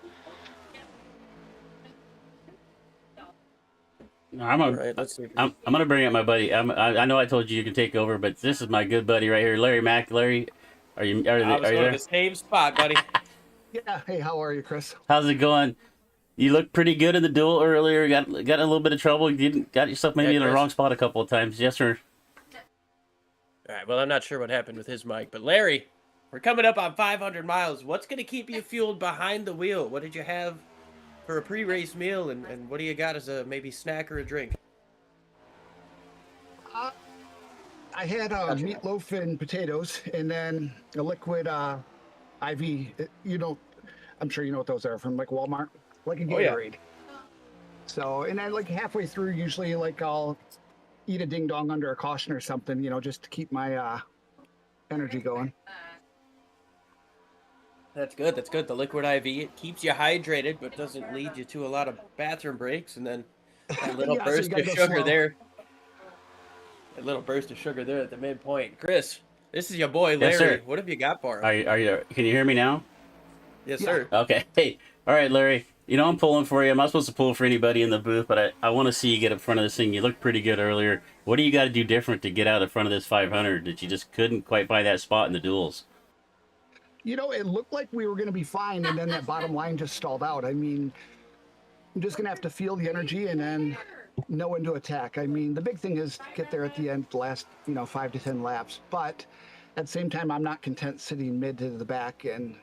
I'm gonna, All right, let's see. I'm gonna bring up my buddy. I know I told you you can take over, but this is my good buddy right here, Larry Mack. Larry, are you I was going to there? the same spot, buddy. Yeah. Hey, how are you, Chris? How's it going? You looked pretty good in the duel earlier. Got in a little bit of trouble. You got yourself maybe in the Chris. wrong spot a couple of times. Yes, sir. All right, well, I'm not sure what happened with his mic, but Larry, we're coming up on 500 miles. What's going to keep you fueled behind the wheel? What did you have for a pre-race meal, and what do you got as a maybe snack or a drink? I had meatloaf and potatoes, and then a liquid IV. You know, I'm sure you know what those are from like Walmart, like a Gatorade. So, and then like halfway through, usually like I'll eat a ding dong under a caution or something, you know, just to keep my energy going. That's good. That's good. The liquid IV, it keeps you hydrated, but doesn't lead you to a lot of bathroom breaks. And then that little Yeah, so you burst gotta of go sugar slow. there. A little burst of sugar there at the midpoint. Chris, this is your boy, Larry. Yes, sir. What have you got for him? Are you? Can you hear me now? Yes, Yeah. sir. Okay. Hey. All right, Larry. You know I'm pulling for you. I'm not supposed to pull for anybody in the booth, but I want to see you get up front of this thing. You looked pretty good earlier. What do you got to do different to get out in front of this 500 that you just couldn't quite find that spot in the duels? You know, it looked like we were going to be fine, and then that bottom line just stalled out. I mean, I'm just going to have to feel the energy and then know when to attack. I mean, the big thing is get there at the end, the last, 5 to 10 laps. But at the same time, I'm not content sitting mid to the back, and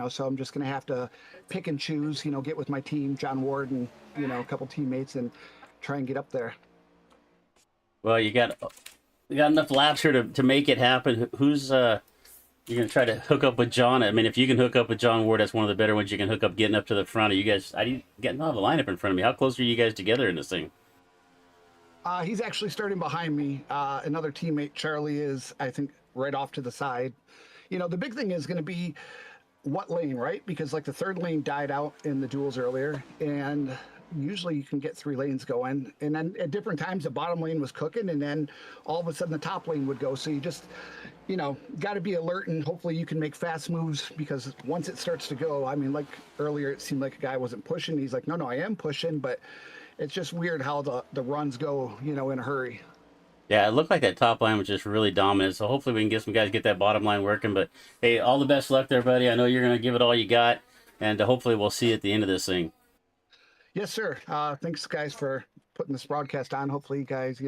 so I'm just going to have to pick and choose. Get with my team, John Ward, and a couple teammates, and try and get up there. Well, you got enough laps here to make it happen. Who's you're gonna try to hook up with John? I mean, if you can hook up with John Ward, that's one of the better ones you can hook up getting up to the front. Are you guys? I didn't get the lineup in front of me. How close are you guys together in this thing? He's actually starting behind me. Another teammate, Charlie, is, I think, right off to the side. The big thing is going to be what lane, right? Because like the third lane died out in the duels earlier, and usually you can get 3 lanes going. And then at different times, the bottom lane was cooking, and then all of a sudden the top lane would go. So you just, got to be alert, and hopefully you can make fast moves, because once it starts to go, I mean, like earlier, it seemed like a guy wasn't pushing. He's like, no, I am pushing, but it's just weird how the runs go, in a hurry. Yeah, it looked like that top line was just really dominant. So hopefully we can get some guys get that bottom line working. But hey, all the best luck there, buddy. I know you're gonna give it all you got, and hopefully we'll see you at the end of this thing. Yes, sir. Thanks, guys, for putting this broadcast on. Hopefully you guys,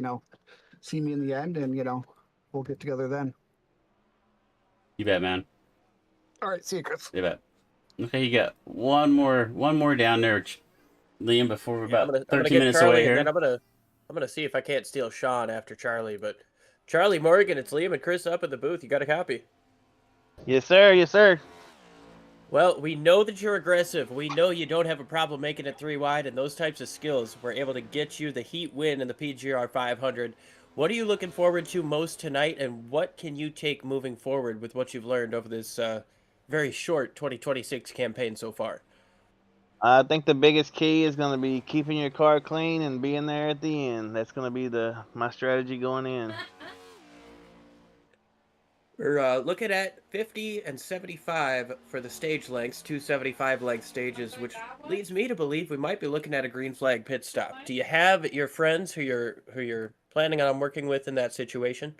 see me in the end, and we'll get together then. You bet, man. All right, see you, Chris. You bet. Okay, you got one more down there, Liam. Before we're Yeah, about I'm gonna 13 get minutes Charlie, away and here. then I'm gonna see if I can't steal Sean after Charlie. But Charlie Morgan, it's Liam and Chris up at the booth. You got a copy? Yes, sir. Yes, sir. Well, we know that you're aggressive. We know you don't have a problem making it 3 wide, and those types of skills were able to get you the heat win in the PGR 500. What are you looking forward to most tonight, and what can you take moving forward with what you've learned over this very short 2026 campaign so far? I think the biggest key is going to be keeping your car clean and being there at the end. That's going to be my strategy going in. We're looking at 50 and 75 for the stage lengths, 275 length stages, which leads me to believe we might be looking at a green flag pit stop. Do you have your friends who you're planning on working with in that situation?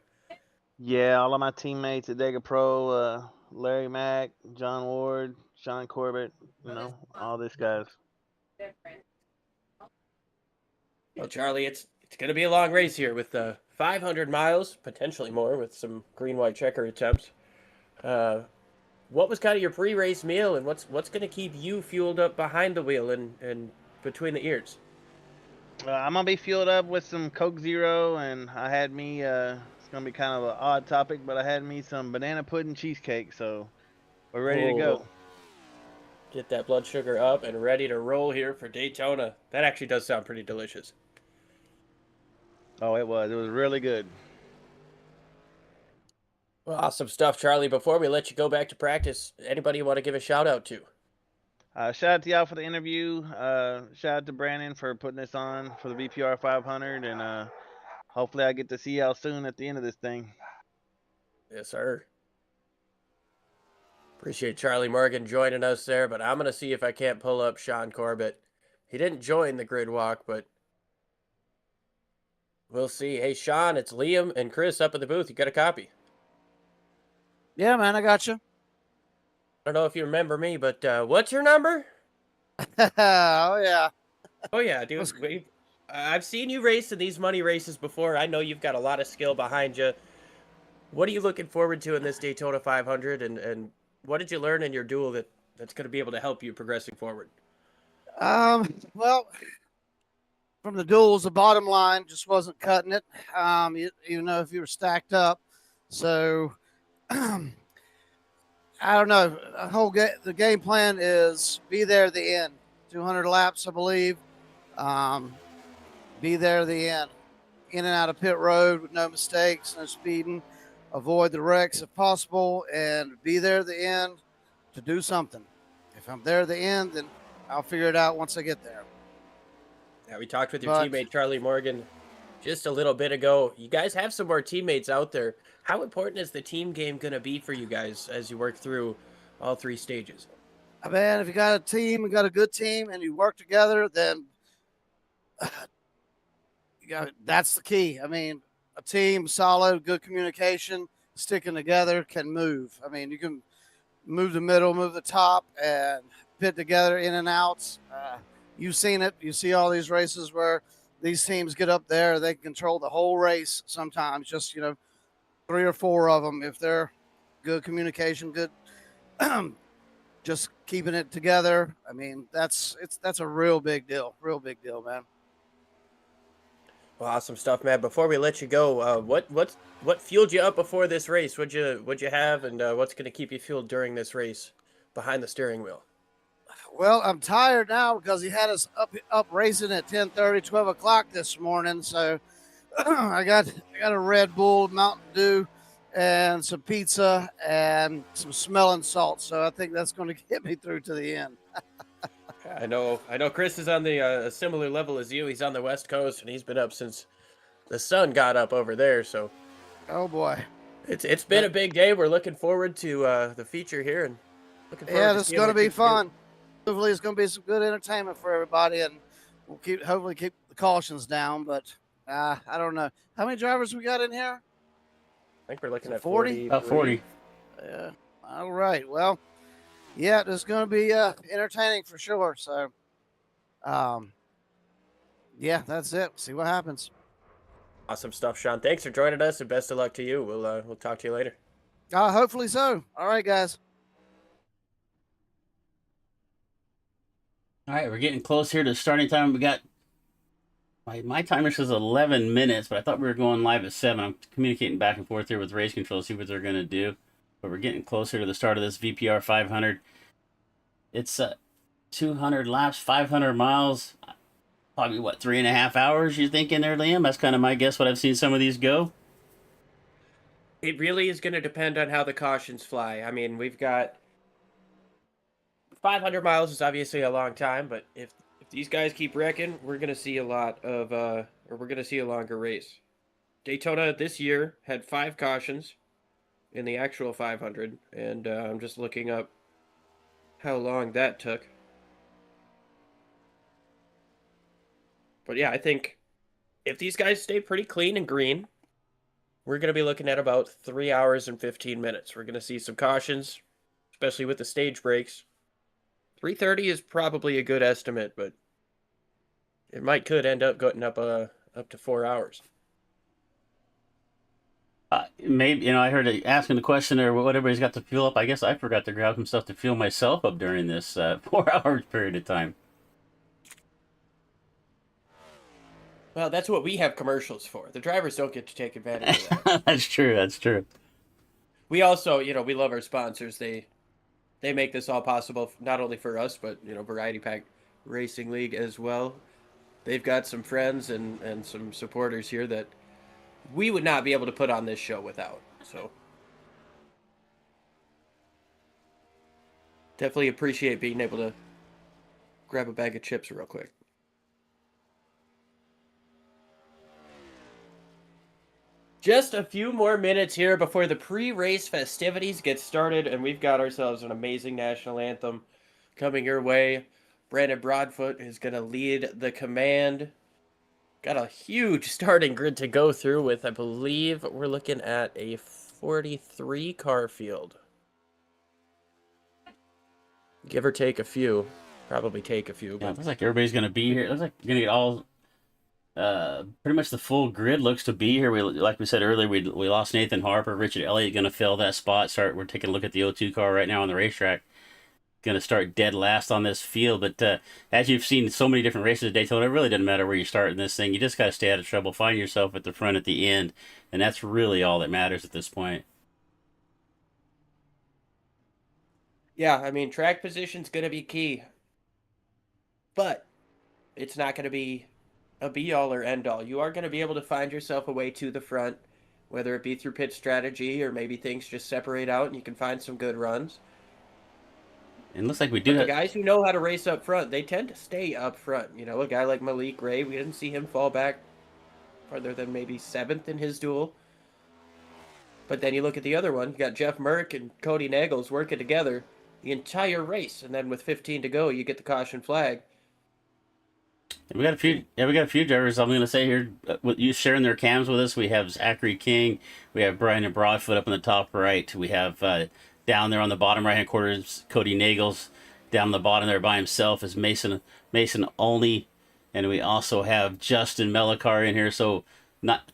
Yeah, all of my teammates at Dega Pro, Larry Mack, John Ward, Sean Corbett, all these guys. Well, Charlie, it's going to be a long race here with 500 miles, potentially more with some green-white checker attempts. What was kind of your pre-race meal, and what's going to keep you fueled up behind the wheel and between the ears? I'm going to be fueled up with some Coke Zero, and I had me, it's going to be kind of an odd topic, but I had me some banana pudding cheesecake, so we're ready to go. Get that blood sugar up and ready to roll here for Daytona. That actually does sound pretty delicious. Oh, it was really good. Well, awesome stuff, Charlie. Before we let you go back to practice, anybody you want to give a shout out to? Shout out to y'all for the interview. Shout out to Brandon for putting this on for the VPR 500, and hopefully I get to see y'all soon at the end of this thing. Yes, sir. Appreciate Charlie Morgan joining us there, but I'm going to see if I can't pull up Sean Corbett. He didn't join the grid walk, but we'll see. Hey, Sean, it's Liam and Chris up at the booth. You got a copy? Yeah, man, I got you. I don't know if you remember me, but what's your number? Oh, yeah. Oh, yeah, dude. I've seen you race in these money races before. I know you've got a lot of skill behind you. What are you looking forward to in this Daytona 500, and what did you learn in your duel that's going to be able to help you progressing forward? Well, from the duels, the bottom line just wasn't cutting it. Even though if you were stacked up, so I don't know. The game plan is be there at the end. 200 laps, I believe. Be there at the end. In and out of pit road with no mistakes, no speeding. Avoid the wrecks if possible, and be there at the end to do something. If I'm there at the end, then I'll figure it out once I get there. Yeah, we talked with your teammate Charlie Morgan just a little bit ago. You guys have some more teammates out there. How important is the team game going to be for you guys as you work through all 3 stages? Man, if you got a team, you got a good team, and you work together, then that's the key. I mean, a team, solid, good communication, sticking together can move. I mean, you can move the middle, move the top, and pit together in and outs. You've seen it. You see all these races where these teams get up there, they can control the whole race sometimes, just, 3 or 4 of them. If they're good communication, good, just keeping it together. I mean, that's a real big deal, man. Well, awesome stuff, man. Before we let you go, what fueled you up before this race? What'd you have, and what's going to keep you fueled during this race behind the steering wheel? Well, I'm tired now because he had us up racing at 10:30, 12 o'clock this morning. So I got a Red Bull, Mountain Dew, and some pizza and some smelling salts. So I think that's going to get me through to the end. I know Chris is on the a similar level as you. He's on the West Coast, and he's been up since the sun got up over there. So, oh boy, it's been a big day. We're looking forward to the feature here, and looking forward. Yeah, this is going to be fun. Hopefully, it's going to be some good entertainment for everybody, and we'll hopefully keep the cautions down. But I don't know how many drivers we got in here. I think we're looking at 40. About 40. Yeah. All right. Well. Yeah, it's going to be entertaining for sure. So, yeah, that's it. See what happens. Awesome stuff, Sean. Thanks for joining us, and best of luck to you. We'll talk to you later. Hopefully so. All right, guys. All right, we're getting close here to starting time. We got my timer says 11 minutes, but I thought we were going live at 7. I'm communicating back and forth here with race control to see what they're going to do. But we're getting closer to the start of this VPR 500. It's 200 laps, 500 miles. Probably, what, 3.5 hours you think in there, Liam? That's kind of my guess what I've seen some of these go. It really is going to depend on how the cautions fly. I mean, we've got 500 miles is obviously a long time, but if these guys keep wrecking, we're going to see a lot of, or we're going to see a longer race. Daytona this year had 5 cautions in the actual 500, and I'm just looking up how long that took. But yeah, I think if these guys stay pretty clean and green, we're going to be looking at about 3 hours and 15 minutes. We're going to see some cautions, especially with the stage breaks. 3:30 is probably a good estimate, but it could end up going up to 4 hours. Maybe, I heard asking the question there, what everybody's got to fuel up. I guess I forgot to grab some stuff to fuel myself up during this 4-hour period of time. Well, that's what we have commercials for. The drivers don't get to take advantage of that. That's true. That's true. We also, we love our sponsors. They make this all possible, not only for us, but, Variety Pack Racing League as well. They've got some friends and some supporters here that we would not be able to put on this show without. So definitely appreciate being able to grab a bag of chips real quick. Just a few more minutes here before the pre-race festivities get started, and we've got ourselves an amazing national anthem coming your way. Brandon Broadfoot is going to lead the command. Got a huge starting grid to go through with, I believe we're looking at a 43 car field. Give or take a few. Probably take a few. Yeah, it looks like everybody's going to be here. It looks like we're going to get all... pretty much the full grid looks to be here. Like we said earlier, we lost Nathan Harper. Richard Elliott going to fill that spot. We're taking a look at the O2 car right now on the racetrack. Going to start dead last on this field. But as you've seen so many different races at Daytona, it really doesn't matter where you start in this thing. You just got to stay out of trouble. Find yourself at the front at the end. And that's really all that matters at this point. Yeah, I mean, track position's going to be key. But it's not going to be a be-all or end-all. You are going to be able to find yourself a way to the front, whether it be through pit strategy or maybe things just separate out and you can find some good runs. And it looks like we do the guys who know how to race up front, they tend to stay up front. A guy like Malik Ray, we didn't see him fall back farther than maybe 7th in his duel. But then you look at the other one, you got Jeff Merck and Cody Nagels working together the entire race, and then with 15 to go, you get the caution flag. We got a few drivers. I'm going to say here, with you sharing their cams with us. We have Zachary King, we have Brian Broadfoot up in the top right. We have down there on the bottom right hand corner is Cody Nagels. Down the bottom there by himself is Mason Olney, and we also have Justin Melikar in here. So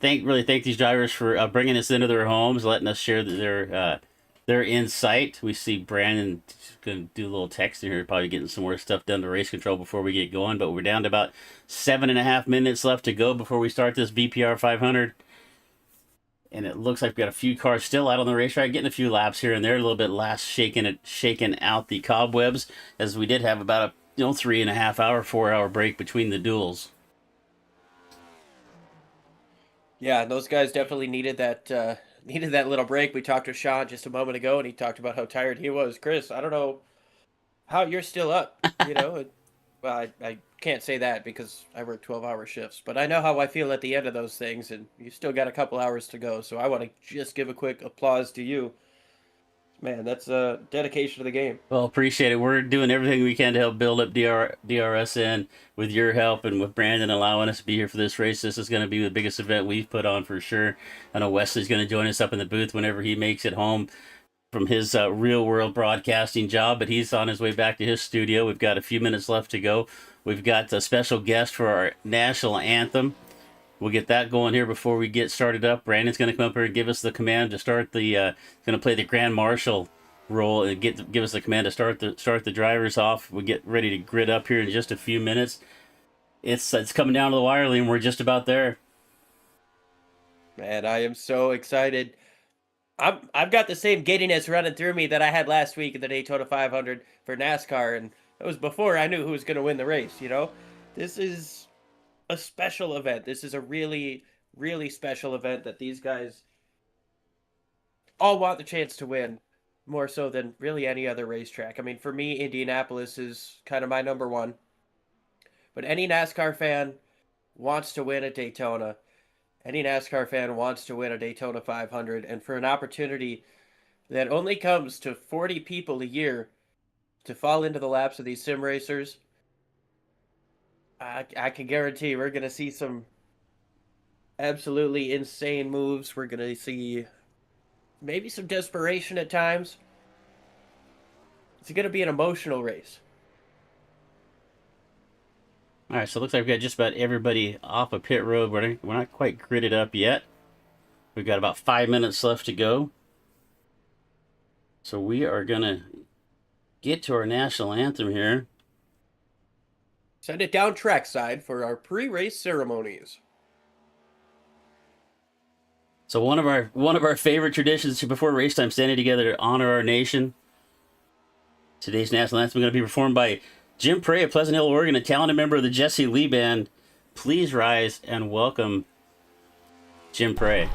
really thank these drivers for bringing us into their homes, letting us share their insight. We see Brandon going to do a little texting here, probably getting some more stuff done to race control before we get going. But we're down to about 7.5 minutes left to go before we start this VPR 500. And it looks like we got a few cars still out on the racetrack, getting a few laps here and there, a little bit last shaking out the cobwebs, as we did have about a 3.5 hour, 4 hour break between the duels. Yeah, those guys definitely needed that little break. We talked to Sean just a moment ago, and he talked about how tired he was. Chris, I don't know how you're still up. Well, I can't say that because I work 12-hour shifts, but I know how I feel at the end of those things, and you still got a couple hours to go. So I want to just give a quick applause to you. Man, that's a dedication to the game. Well, appreciate it. We're doing everything we can to help build up DRSN with your help and with Brandon allowing us to be here for this race. This is going to be the biggest event we've put on for sure. I know Wesley's going to join us up in the booth whenever he makes it home from his real-world broadcasting job, but he's on his way back to his studio. We've got a few minutes left to go. We've got a special guest for our national anthem. We'll get that going here before we get started up. Brandon's going to come up here and give us the command to start the. Going to play the Grand Marshal role and give us the command to start the drivers off. We'll get ready to grid up here in just a few minutes. It's coming down to the wire, Liam. We're just about there. Man, I am so excited. I've got the same giddiness running through me that I had last week at the Daytona 500 for NASCAR, and that was before I knew who was going to win the race. You know, this is a special event. This is a really, really special event that these guys all want the chance to win, more so than really any other racetrack. I mean, for me, Indianapolis is kind of my number one, but any NASCAR fan wants to win at Daytona. Any NASCAR fan wants to win a Daytona 500, and for an opportunity that only comes to 40 people a year to fall into the laps of these sim racers, I can guarantee we're going to see some absolutely insane moves. We're going to see maybe some desperation at times. It's going to be an emotional race. All right, so it looks like we've got just about everybody off of pit road. We're not quite gridded up yet. We've got about 5 minutes left to go. So we are going to get to our national anthem here. Send it down trackside for our pre-race ceremonies. So one of our favorite traditions before race time, standing together to honor our nation. Today's national anthem is going to be performed by Jim Prey of Pleasant Hill, Oregon, a talented member of the Jesse Lee Band. Please rise and welcome Jim Prey.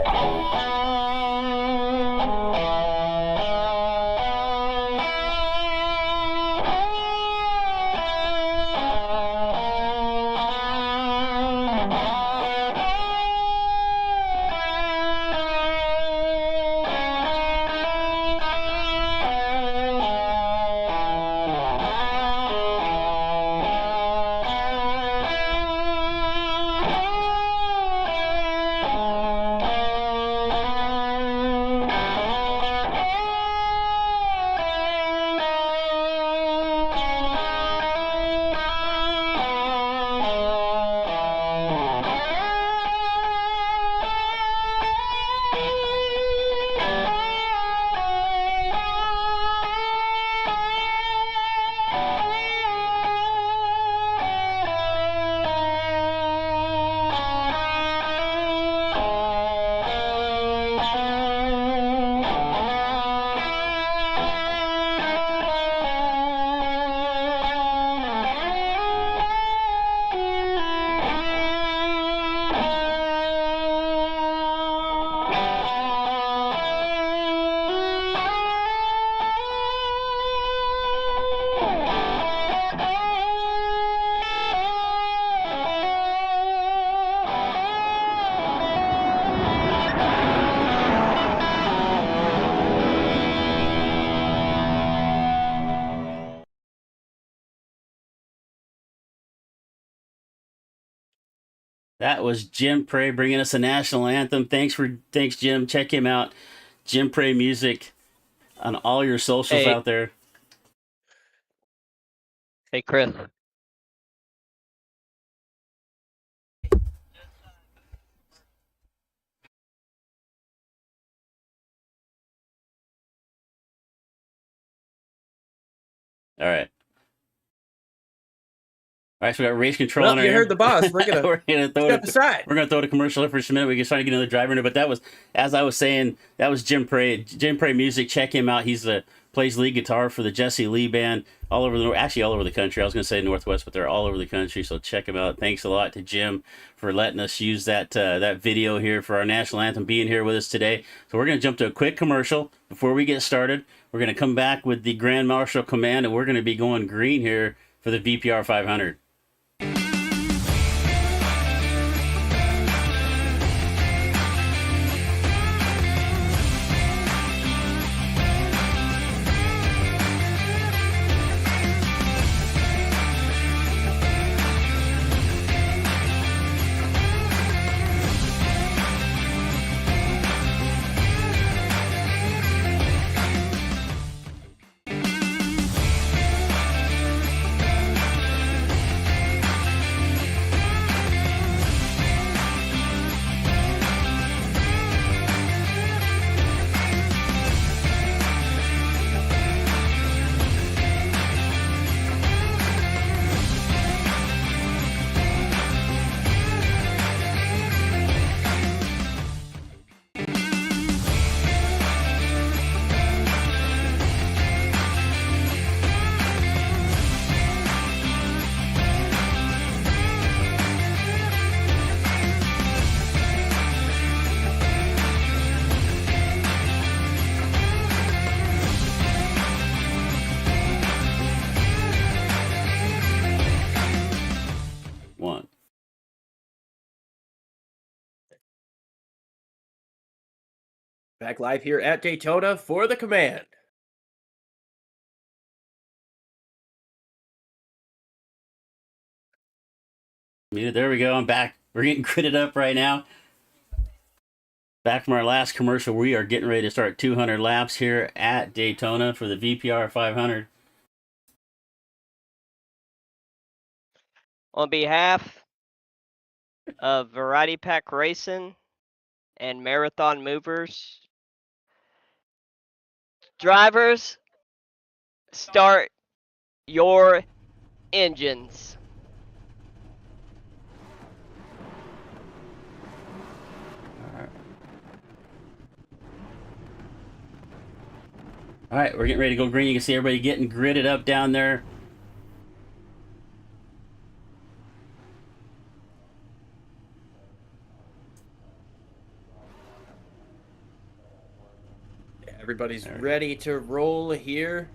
That was Jim Prey bringing us a national anthem. Thanks, Jim. Check him out. Jim Prey Music on all your socials out there. Hey, Chris. All right. All right, so we got race control. Well, you heard the boss. We're gonna step aside. We're gonna throw the commercial up for just a minute. We're just trying to get another driver in there. But that was, as I was saying, that was Jim Prey. Jim Prey Music. Check him out. He's plays lead guitar for the Jesse Lee Band all over the country. I was gonna say Northwest, but they're all over the country. So check him out. Thanks a lot to Jim for letting us use that video here for our national anthem, being here with us today. So we're gonna jump to a quick commercial before we get started. We're gonna come back with the Grand Marshal command, and we're gonna be going green here for the VPR 500. Back live here at Daytona for the command. There we go. I'm back. We're getting gridded up right now. Back from our last commercial, we are getting ready to start 200 laps here at Daytona for the VP500. On behalf of Variety Pack Racing and Marathon Movers, drivers, start your engines. All right, we're getting ready to go green. You can see everybody getting gridded up down there. Everybody's ready to roll here.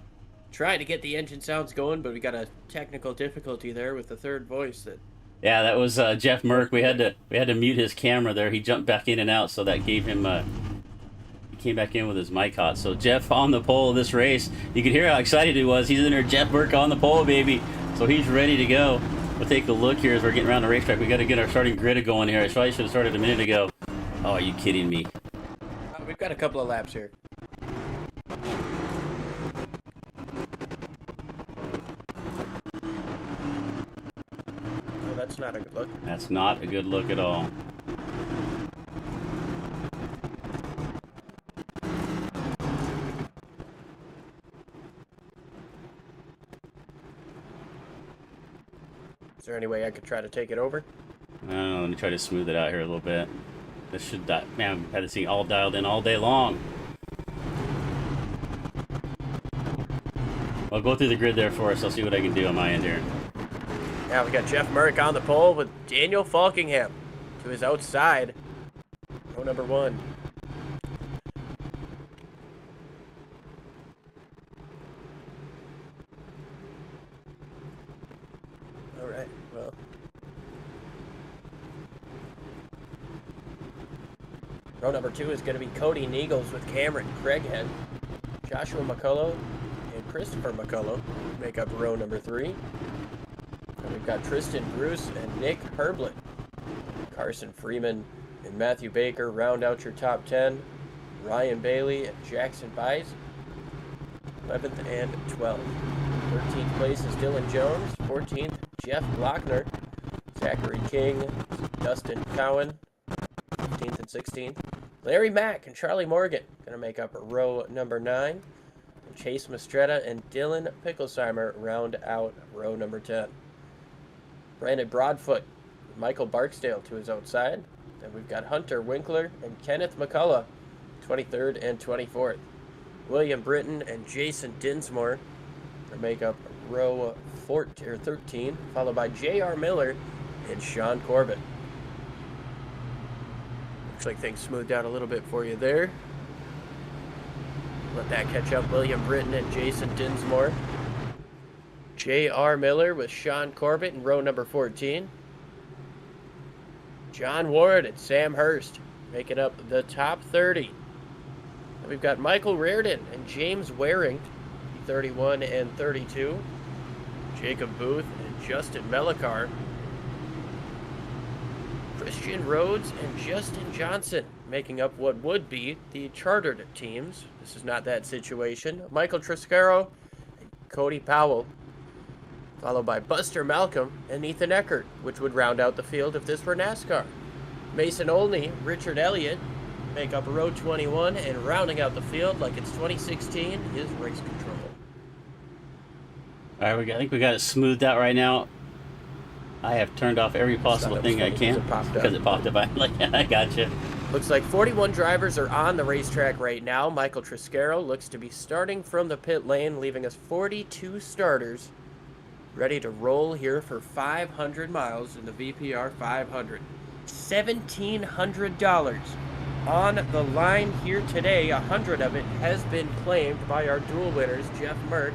Trying to get the engine sounds going, but we got a technical difficulty there with the third voice. Yeah, that was Jeff Merck. We had to mute his camera there. He jumped back in and out, so that gave him. He came back in with his mic hot. So Jeff on the pole of this race. You can hear how excited he was. He's in there, Jeff Merck on the pole, baby. So he's ready to go. We'll take a look here as we're getting around the racetrack. We got to get our starting grid going here. I probably should have started a minute ago. Oh, are you kidding me? We've got a couple of laps here. That's not a good look. That's not a good look at all. Is there any way I could try to take it over? Let me try to smooth it out here a little bit. This should, man, we've had this thing all dialed in all day long. I'll go through the grid there for us. I'll see what I can do on my end here. Yeah, we got Jeff Merrick on the pole with Daniel Falkingham to his outside. Row number 1. All right, well. Row number 2 is going to be Cody Neagles with Cameron Craighead, Joshua McCullough, and Christopher McCullough make up row number 3. And we've got Tristan Bruce and Nick Herblett. Carson Freeman and Matthew Baker round out your top 10. Ryan Bailey and Jackson Bice, 11th and 12th. 13th place is Dylan Jones. 14th, Jeff Lochner. Zachary King, Dustin Cowan, 15th and 16th. Larry Mack and Charlie Morgan going to make up row number 9. And Chase Mastretta and Dylan Picklesheimer round out row number 10. Brandon Broadfoot, Michael Barksdale to his outside. And we've got Hunter Winkler and Kenneth McCullough, 23rd and 24th. William Britton and Jason Dinsmore make up row 13, followed by J.R. Miller and Sean Corbett. Looks like things smoothed out a little bit for you there. Let that catch up. William Britton and Jason Dinsmore. J.R. Miller with Sean Corbett in row number 14. John Ward and Sam Hurst making up the top 30. And we've got Michael Reardon and James Waring, 31 and 32. Jacob Booth and Justin Melikar. Christian Rhodes and Justin Johnson making up what would be the chartered teams. This is not that situation. Michael Triscaro and Cody Powell, followed by Buster Malcolm and Ethan Eckert, which would round out the field if this were NASCAR. Mason Olney, Richard Elliott make up row 21, and rounding out the field like it's 2016 is Race Control. All right, I think we got it smoothed out right now. I have turned off every possible thing I can because it popped up. I'm like, I gotcha. Looks like 41 drivers are on the racetrack right now. Michael Triscaro looks to be starting from the pit lane, leaving us 42 starters ready to roll here for 500 miles in the VPR 500. $1,700 on the line here today. 100 of it has been claimed by our dual winners, Jeff Merck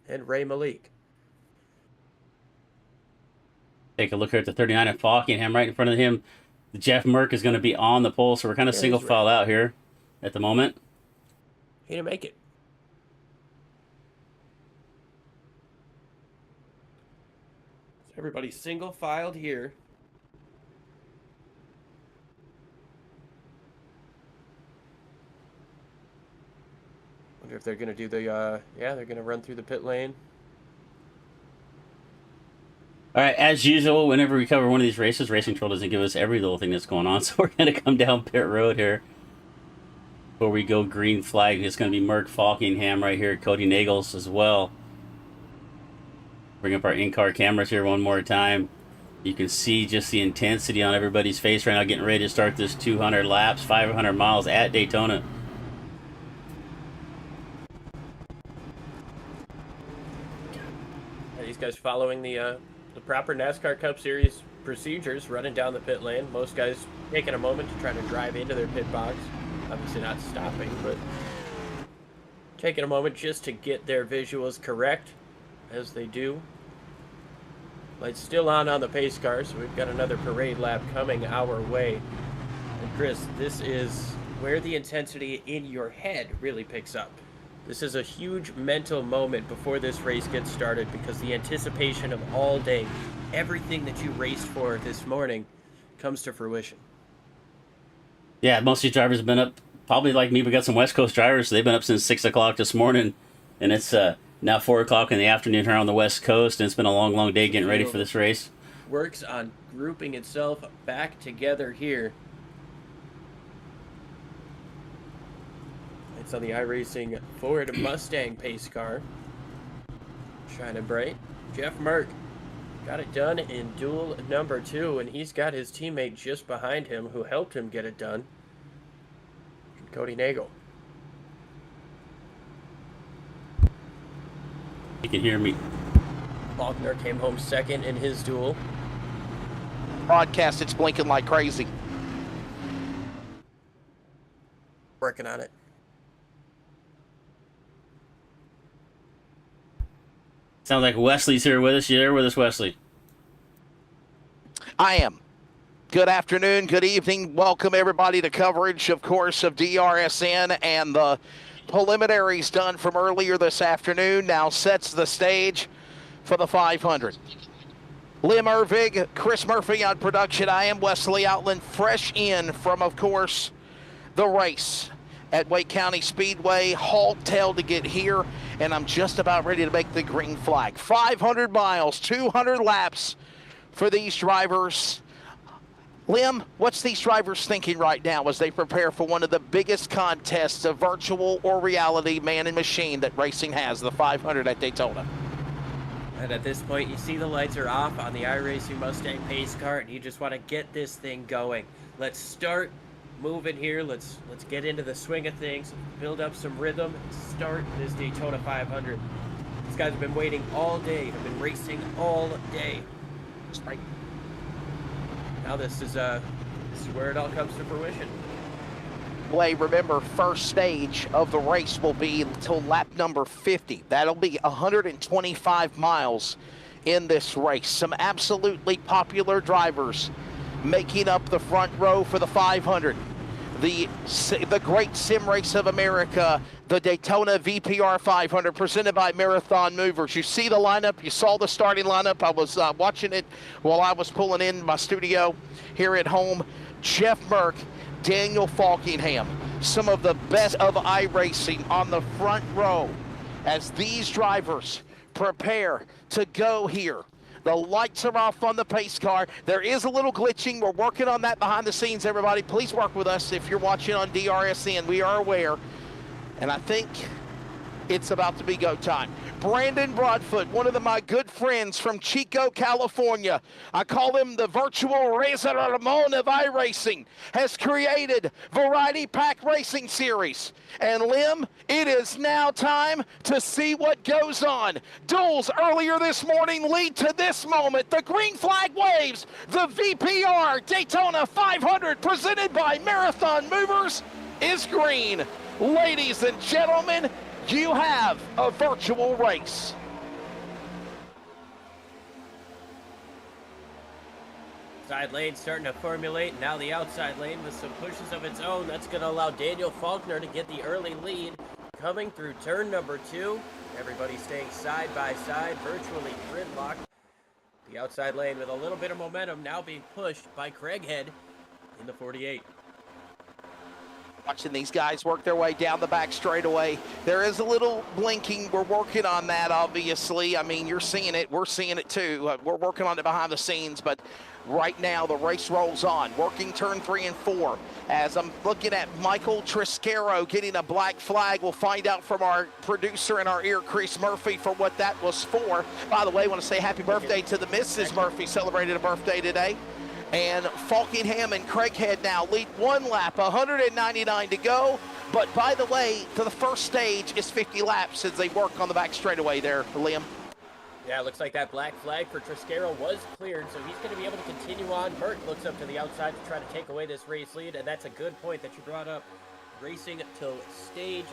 and Ray Malik. Take a look here at the 39 of Falkingham right in front of him. Jeff Merck is going to be on the pole, so we're kind of single file out here. at the moment. He didn't make it. Everybody's single filed here. Wonder if they're gonna do the yeah, they're gonna run through the pit lane. All right, as usual, whenever we cover one of these races, Racing Troll doesn't give us every little thing that's going on, so we're gonna come down pit road here. Before we go green flag, it's gonna be Merck Falkingham right here, Cody Nagels as well. Bring up our in-car cameras here one more time. You can see just the intensity on everybody's face right now, getting ready to start this 200 laps, 500 miles at Daytona. These guys following the proper NASCAR Cup Series procedures, running down the pit lane. Most guys taking a moment to try to drive into their pit box. Obviously not stopping, but taking a moment just to get their visuals correct, as they do. Lights still on the pace car, so we've got another parade lap coming our way. And Chris, this is where the intensity in your head really picks up. This is a huge mental moment before this race gets started, because the anticipation of all day, everything that you raced for this morning, comes to fruition. Yeah, most of these drivers have been up, probably like me, we got some West Coast drivers, so they've been up since 6 o'clock this morning, and it's now 4 o'clock in the afternoon here on the West Coast, and it's been a long, long day getting ready for this race. Works on grouping itself back together here. It's on the iRacing Ford Mustang pace car. Shining bright. Jeff Merck got it done in duel number 2, and he's got his teammate just behind him who helped him get it done, Cody Nagel. You can hear me. Faulkner came home second in his duel. Broadcast, it's blinking like crazy. Working on it. Sounds like Wesley's here with us. You there with us, Wesley? I am. Good afternoon, good evening. Welcome everybody to coverage, of course, of DRSN, and the preliminaries done from earlier this afternoon now sets the stage for the 500. Lim Ervig, Chris Murphy on production. I am Wesley Outland, fresh in from, of course, the race at Wake County Speedway. Halt tail to get here, and I'm just about ready to make the green flag. 500 miles, 200 laps for these drivers. Lim, what's these drivers thinking right now as they prepare for one of the biggest contests of virtual or reality, man and machine, that racing has, the 500 at Daytona? And at this point, you see the lights are off on the iRacing Mustang pace car, and you just want to get this thing going. Let's start moving here. Let's get into the swing of things, build up some rhythm, and start this Daytona 500. These guys have been waiting all day, have been racing all day. That's right. Now this is where it all comes to fruition. Way, remember, first stage of the race will be until lap number 50. That'll be 125 miles in this race. Some absolutely popular drivers making up the front row for the 500. The great sim race of America, the Daytona VPR 500, presented by Marathon Movers. You see the lineup. You saw the starting lineup. I was watching it while I was pulling in my studio here at home. Jeff Merck, Daniel Falkingham, some of the best of iRacing on the front row as these drivers prepare to go here. The lights are off on the pace car. There is a little glitching. We're working on that behind the scenes, everybody. Please work with us if you're watching on DRSN. We are aware. And I think it's about to be go time. Brandon Broadfoot, one of my good friends from Chico, California. I call him the virtual Razor Ramon of iRacing, has created Variety Pack Racing Series. And Lim, it is now time to see what goes on. Duels earlier this morning lead to this moment. The green flag waves. The VPR Daytona 500 presented by Marathon Movers is green. Ladies and gentlemen, you have a virtual race. Inside lane starting to formulate. Now the outside lane with some pushes of its own. That's going to allow Daniel Faulkner to get the early lead. Coming through turn number 2. Everybody staying side by side, virtually gridlocked. The outside lane with a little bit of momentum now being pushed by Craighead in the 48. Watching these guys work their way down the back straightaway. There is a little blinking. We're working on that, obviously. I mean, you're seeing it. We're seeing it, too. We're working on it behind the scenes, but right now the race rolls on. Working turn 3 and 4. As I'm looking at Michael Triscaro getting a black flag. We'll find out from our producer and our ear, Chris Murphy, for what that was for. By the way, I want to say happy birthday to the Mrs. Murphy, celebrated a birthday today. And Falkingham and Craighead now lead 1 lap, 199 to go. But by the way, to the first stage is 50 laps as they work on the back straightaway there, Liam. Yeah, it looks like that black flag for Triscaro was cleared, so he's going to be able to continue on. Mert looks up to the outside to try to take away this race lead, and that's a good point that you brought up. Racing till stage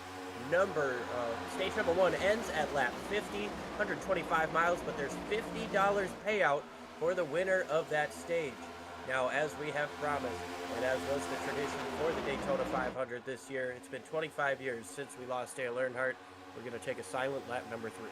number 1 ends at lap 50, 125 miles, but there's $50 payout for the winner of that stage. Now, as we have promised, and as was the tradition for the Daytona 500 this year, it's been 25 years since we lost Dale Earnhardt. We're going to take a silent lap number 3.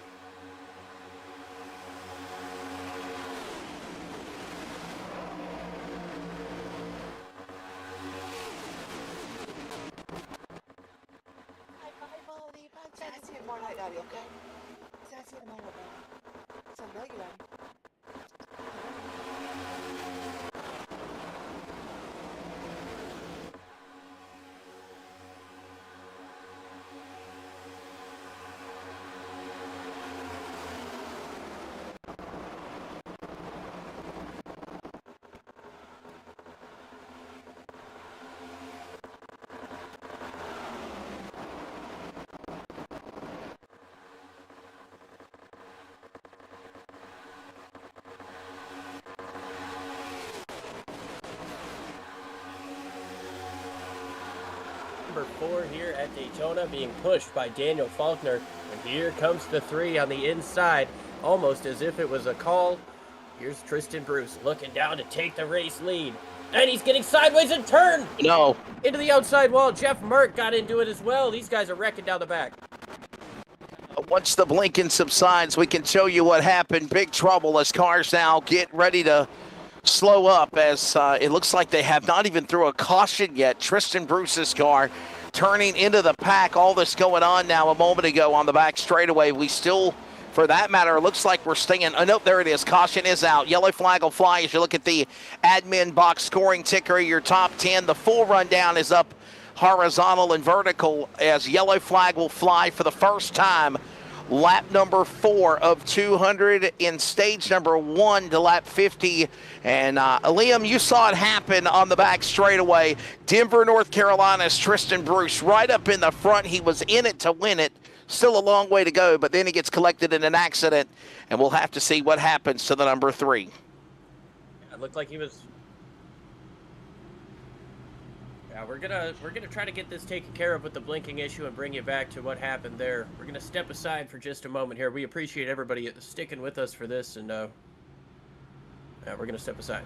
Number 4 here at Daytona being pushed by Daniel Faulkner. And here comes the 3 on the inside, almost as if it was a call. Here's Tristan Bruce looking down to take the race lead. And he's getting sideways and turned! No. Into the outside wall. Jeff Mert got into it as well. These guys are wrecking down the back. Once the blinking subsides, we can show you what happened. Big trouble as cars now get ready to slow up, as it looks like they have not even threw a caution yet. Tristan Bruce's car turning into the pack. All this going on now a moment ago on the back straightaway. We still, for that matter, it looks like we're staying. Oh, no, there it is. Caution is out. Yellow flag will fly as you look at the admin box scoring ticker. Your top 10. The full rundown is up horizontal and vertical as yellow flag will fly for the first time. Lap number 4 of 200 in stage number 1 to lap 50. And Liam, you saw it happen on the back straightaway. Denver, North Carolina's Tristan Bruce right up in the front. He was in it to win it. Still a long way to go, but then he gets collected in an accident, and we'll have to see what happens to the number 3. It looked like he was. Yeah, we're gonna try to get this taken care of with the blinking issue and bring you back to what happened there. We're gonna step aside for just a moment here. We appreciate everybody sticking with us for this, and we're gonna step aside.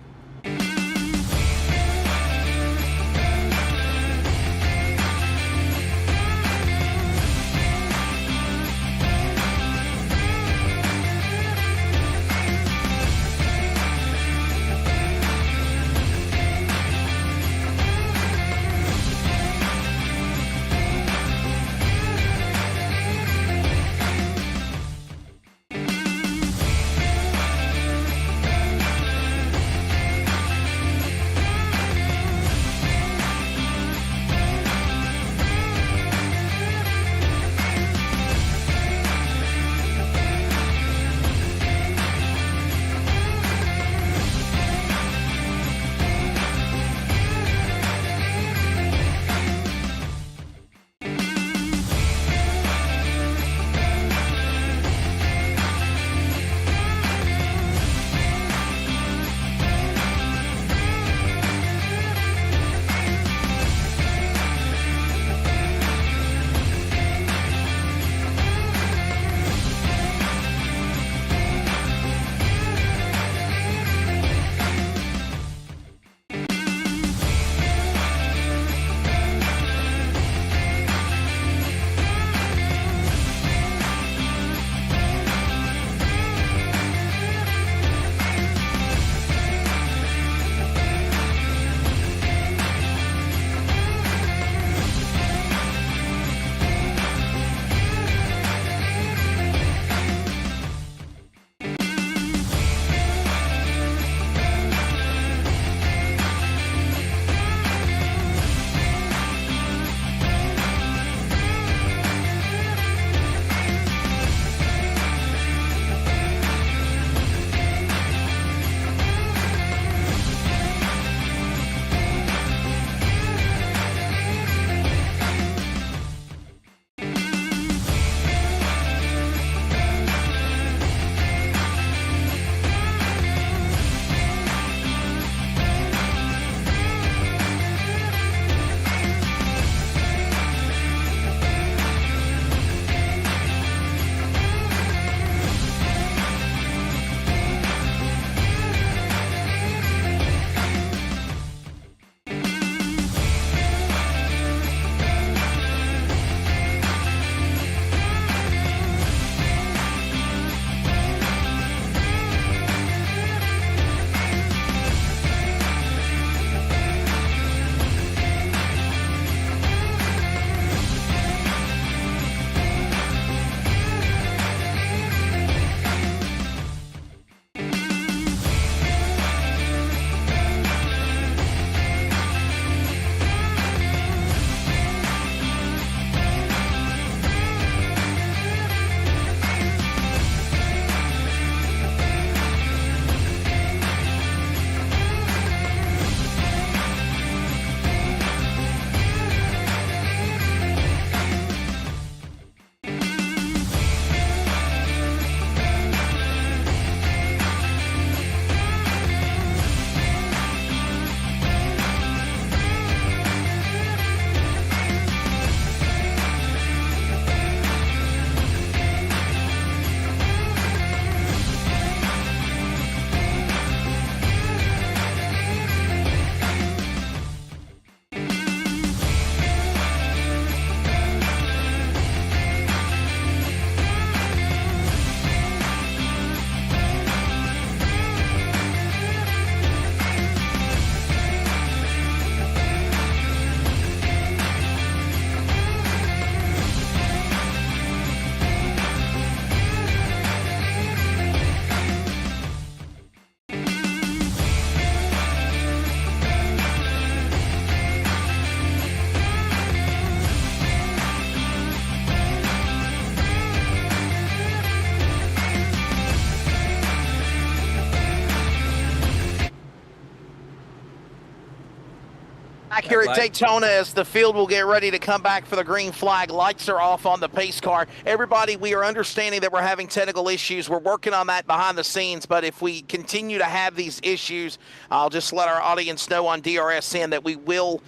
Back here at Daytona as the field will get ready to come back for the green flag. Lights are off on the pace car. Everybody, we are understanding that we're having technical issues. We're working on that behind the scenes, but if we continue to have these issues, I'll just let our audience know on DRSN that we will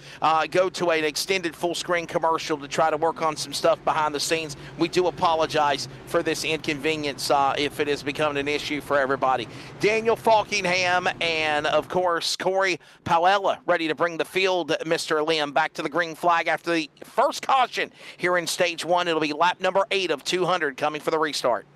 go to an extended full-screen commercial to try to work on some stuff behind the scenes. We do apologize for this inconvenience if it has become an issue for everybody. Daniel Falkingham and, of course, Corey Powella ready to bring the field, Mr. Liam, back to the green flag after the first caution here in stage 1. It'll be lap number 8 of 200 coming for the restart.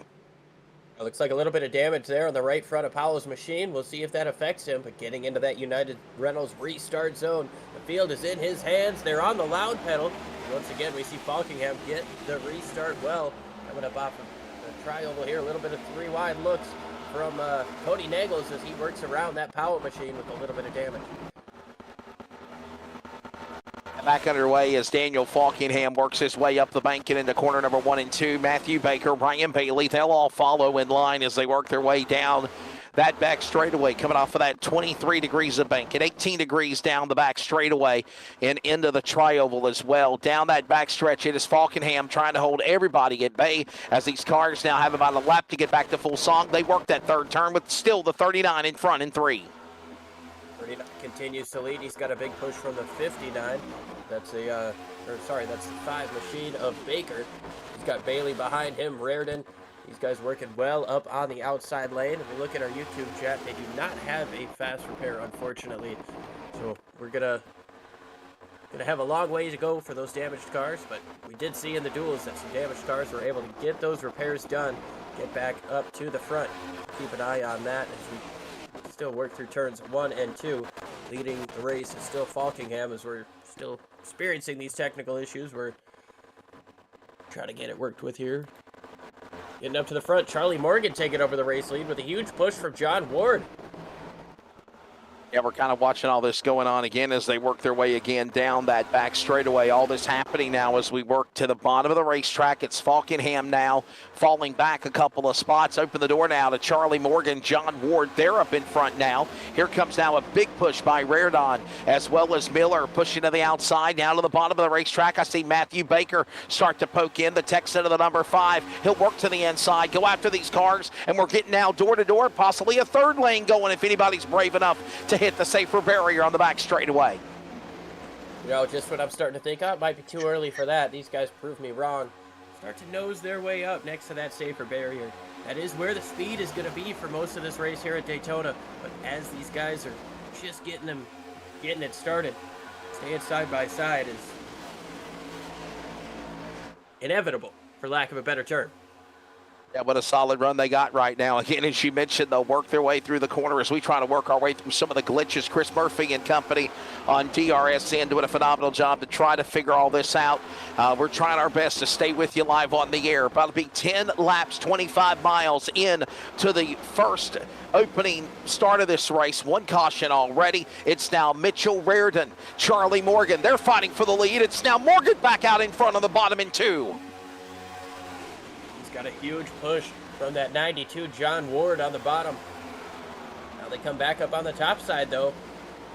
It looks like a little bit of damage there on the right front of Powell's machine. We'll see if that affects him, but getting into that United Rentals restart zone. The field is in his hands. They're on the loud pedal. Once again, we see Falkingham get the restart well. Coming up off of the tri-oval here, a little bit of 3 wide looks from Cody Nagels as he works around that Powell machine with a little bit of damage. Back underway as Daniel Falkingham works his way up the bank and into corner number 1 and 2. Matthew Baker, Ryan Bailey, they'll all follow in line as they work their way down that back straightaway, coming off of that 23 degrees of bank and 18 degrees down the back straightaway and into the tri-oval as well. Down that back stretch, it is Falkingham trying to hold everybody at bay as these cars now have about a lap to get back to full song. They work that third turn with still the 39 in front in 3. 39 continues to lead. He's got a big push from the 59. That's the 5 machine of Baker. He's got Bailey behind him, Reardon. These guys working well up on the outside lane. If we look at our YouTube chat, they do not have a fast repair, unfortunately. So we're gonna have a long way to go for those damaged cars, but we did see in the duels that some damaged cars were able to get those repairs done, get back up to the front. Keep an eye on that as we still work through turns 1 and 2. Leading the race is still Falkingham as we're still experiencing these technical issues. We're trying to get it worked with here. Getting up to the front, Charlie Morgan taking over the race lead with a huge push from John Ward. Yeah, we're kind of watching all this going on again as they work their way again down that back straightaway. All this happening now as we work to the bottom of the racetrack. It's Falkingham now falling back a couple of spots. Open the door now to Charlie Morgan, John Ward. They're up in front now. Here comes now a big push by Reardon as well as Miller pushing to the outside. Now to the bottom of the racetrack, I see Matthew Baker start to poke in. The Texan of the number 5. He'll work to the inside, go after these cars, and we're getting now door to door, possibly a third lane going if anybody's brave enough to hit the safer barrier on the back straightaway. You know, just what I'm starting to think, it might be too early for that. These guys proved me wrong. Start to nose their way up next to that safer barrier. That is where the speed is going to be for most of this race here at Daytona. But as these guys are just getting it started, staying side by side is inevitable, for lack of a better term. Yeah, what a solid run they got right now. Again, as you mentioned, they'll work their way through the corner as we try to work our way through some of the glitches. Chris Murphy and company on DRSN doing a phenomenal job to try to figure all this out. We're trying our best to stay with you live on the air. About to be 10 laps, 25 miles in to the first opening start of this race. 1 caution already. It's now Mitchell Reardon, Charlie Morgan. They're fighting for the lead. It's now Morgan back out in front on the bottom in 2. Got a huge push from that 92 John Ward on the bottom. Now they come back up on the top side though.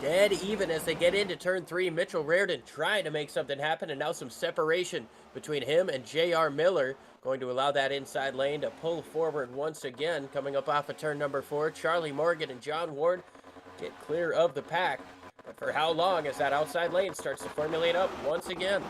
Dead even as they get into turn 3. Mitchell Reardon trying to make something happen, and now some separation between him and J.R. Miller, going to allow that inside lane to pull forward once again. Coming up off of turn number 4, Charlie Morgan and John Ward get clear of the pack. But for how long as that outside lane starts to formulate up once again?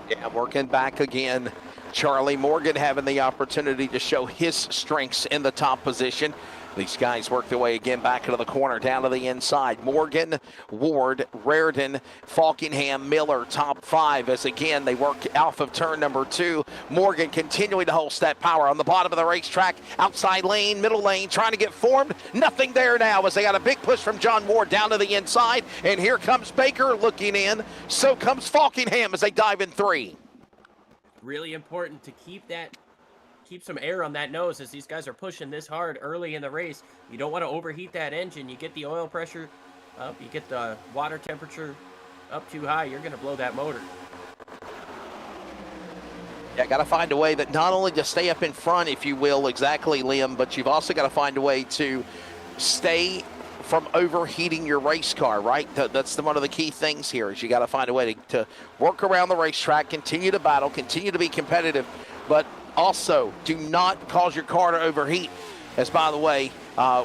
Yeah, working back again. Charlie Morgan having the opportunity to show his strengths in the top position. These guys work their way again back into the corner, down to the inside. Morgan, Ward, Reardon, Falkingham, Miller, top 5 as again they work off of turn number 2. Morgan continuing to hold that power on the bottom of the racetrack. Outside lane, middle lane, trying to get formed. Nothing there now as they got a big push from John Ward down to the inside. And here comes Baker looking in. So comes Falkingham as they dive in 3. Really important to keep some air on that nose as these guys are pushing this hard early in the race. You don't want to overheat that engine. You get the oil pressure up, you get the water temperature up too high, you're going to blow that motor. Yeah, got to find a way that not only to stay up in front, if you will, exactly, Liam, but you've also got to find a way to stay from overheating your race car, right? That's one of the key things here is you got to find a way to work around the racetrack, continue to battle, continue to be competitive, but also do not cause your car to overheat. As by the way,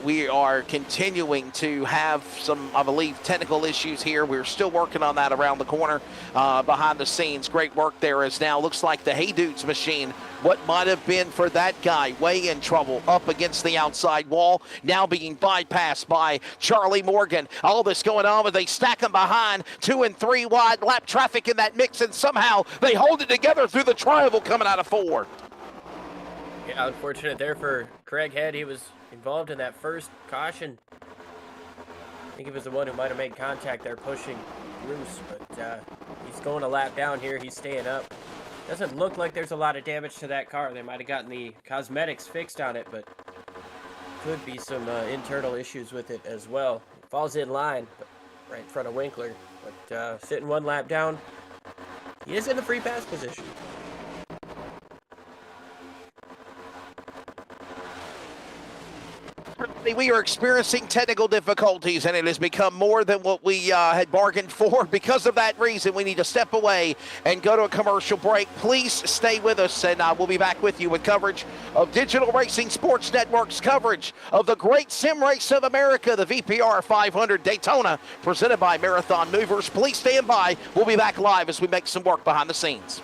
we are continuing to have some, I believe, technical issues here. We're still working on that around the corner, behind the scenes. Great work there as now looks like the Hey Dudes machine, what might have been for that guy, way in trouble up against the outside wall, now being bypassed by Charlie Morgan. All this going on, but they stack them behind 2 and 3 wide lap traffic in that mix, and somehow they hold it together through the triangle coming out of 4. Yeah, unfortunate there for Craig Head. He was involved in that first caution. I think he was the one who might have made contact there pushing Bruce, but he's going a lap down here. He's staying up. Doesn't look like there's a lot of damage to that car. They might have gotten the cosmetics fixed on it, but could be some internal issues with it as well. It falls in line, but right in front of Winkler, but sitting 1 lap down. He is in the free pass position. We are experiencing technical difficulties, and it has become more than what we had bargained for. Because of that reason, we need to step away and go to a commercial break. Please stay with us, and we'll be back with you with coverage of Digital Racing Sports Network's coverage of the Great Sim Race of America, the VP500 Daytona, presented by Marathon Movers. Please stand by. We'll be back live as we make some work behind the scenes.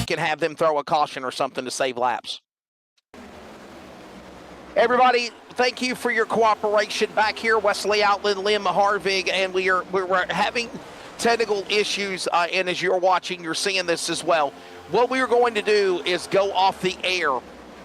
Can have them throw a caution or something to save laps. Everybody, thank you for your cooperation back here. Wesley Outland, Lim Harvig, and we're having technical issues, and as you're watching, you're seeing this as well. What we are going to do is go off the air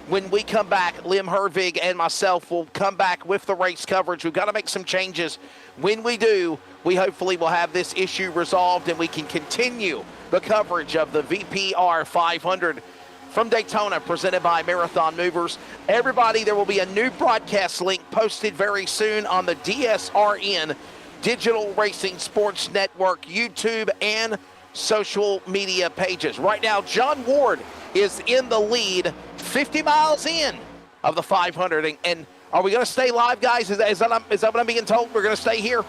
When we come back, Liam Hervig and myself will come back with the race coverage. We've got to make some changes. When we do, we hopefully will have this issue resolved and we can continue the coverage of the VPR 500 from Daytona, presented by Marathon Movers. Everybody, there will be a new broadcast link posted very soon on the DSRN Digital Racing Sports Network YouTube and social media pages. Right now, John Ward is in the lead, 50 miles in of the 500. And are we going to stay live, guys? Is that what I'm being told? We're going to stay here?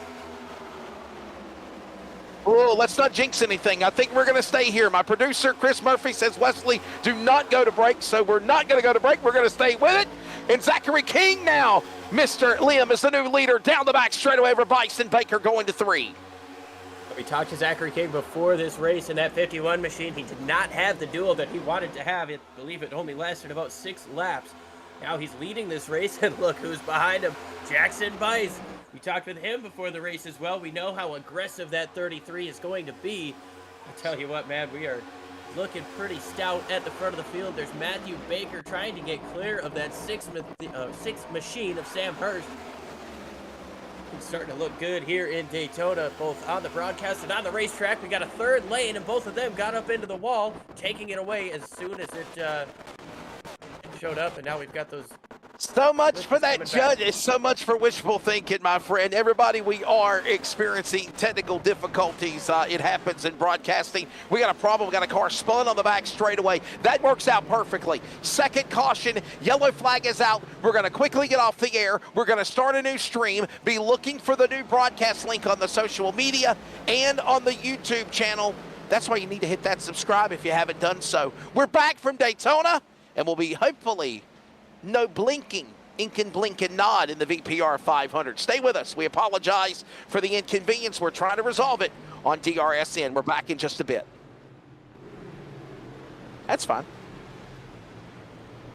Oh, let's not jinx anything. I think we're going to stay here. My producer, Chris Murphy, says, Wesley, do not go to break. So we're not going to go to break. We're going to stay with it. And Zachary King now, Mr. Liam, is the new leader down the back straightaway over Bryson Baker going to 3. We talked to Zachary King before this race in that 51 machine. He did not have the duel that he wanted to have. I believe it only lasted about 6 laps. Now he's leading this race, and look who's behind him, Jackson Bice. We talked with him before the race as well. We know how aggressive that 33 is going to be. I tell you what, man, we are looking pretty stout at the front of the field. There's Matthew Baker trying to get clear of that sixth machine of Sam Hurst. It's starting to look good here in Daytona, both on the broadcast and on the racetrack. We got a third lane, and both of them got up into the wall, taking it away as soon as it showed up, and now we've got those. So much for that judge. It's so much for wishful thinking, my friend. Everybody, we are experiencing technical difficulties. It happens in broadcasting. We got a problem. We got a car spun on the back straightaway. That works out perfectly. Second caution. Yellow flag is out. We're going to quickly get off the air. We're going to start a new stream. Be looking for the new broadcast link on the social media and on the YouTube channel. That's why you need to hit that subscribe if you haven't done so. We're back from Daytona, and we'll be hopefully no blinking, ink and blink and nod in the VPR 500. Stay with us. We apologize for the inconvenience. We're trying to resolve it on DRSN. We're back in just a bit. That's fine.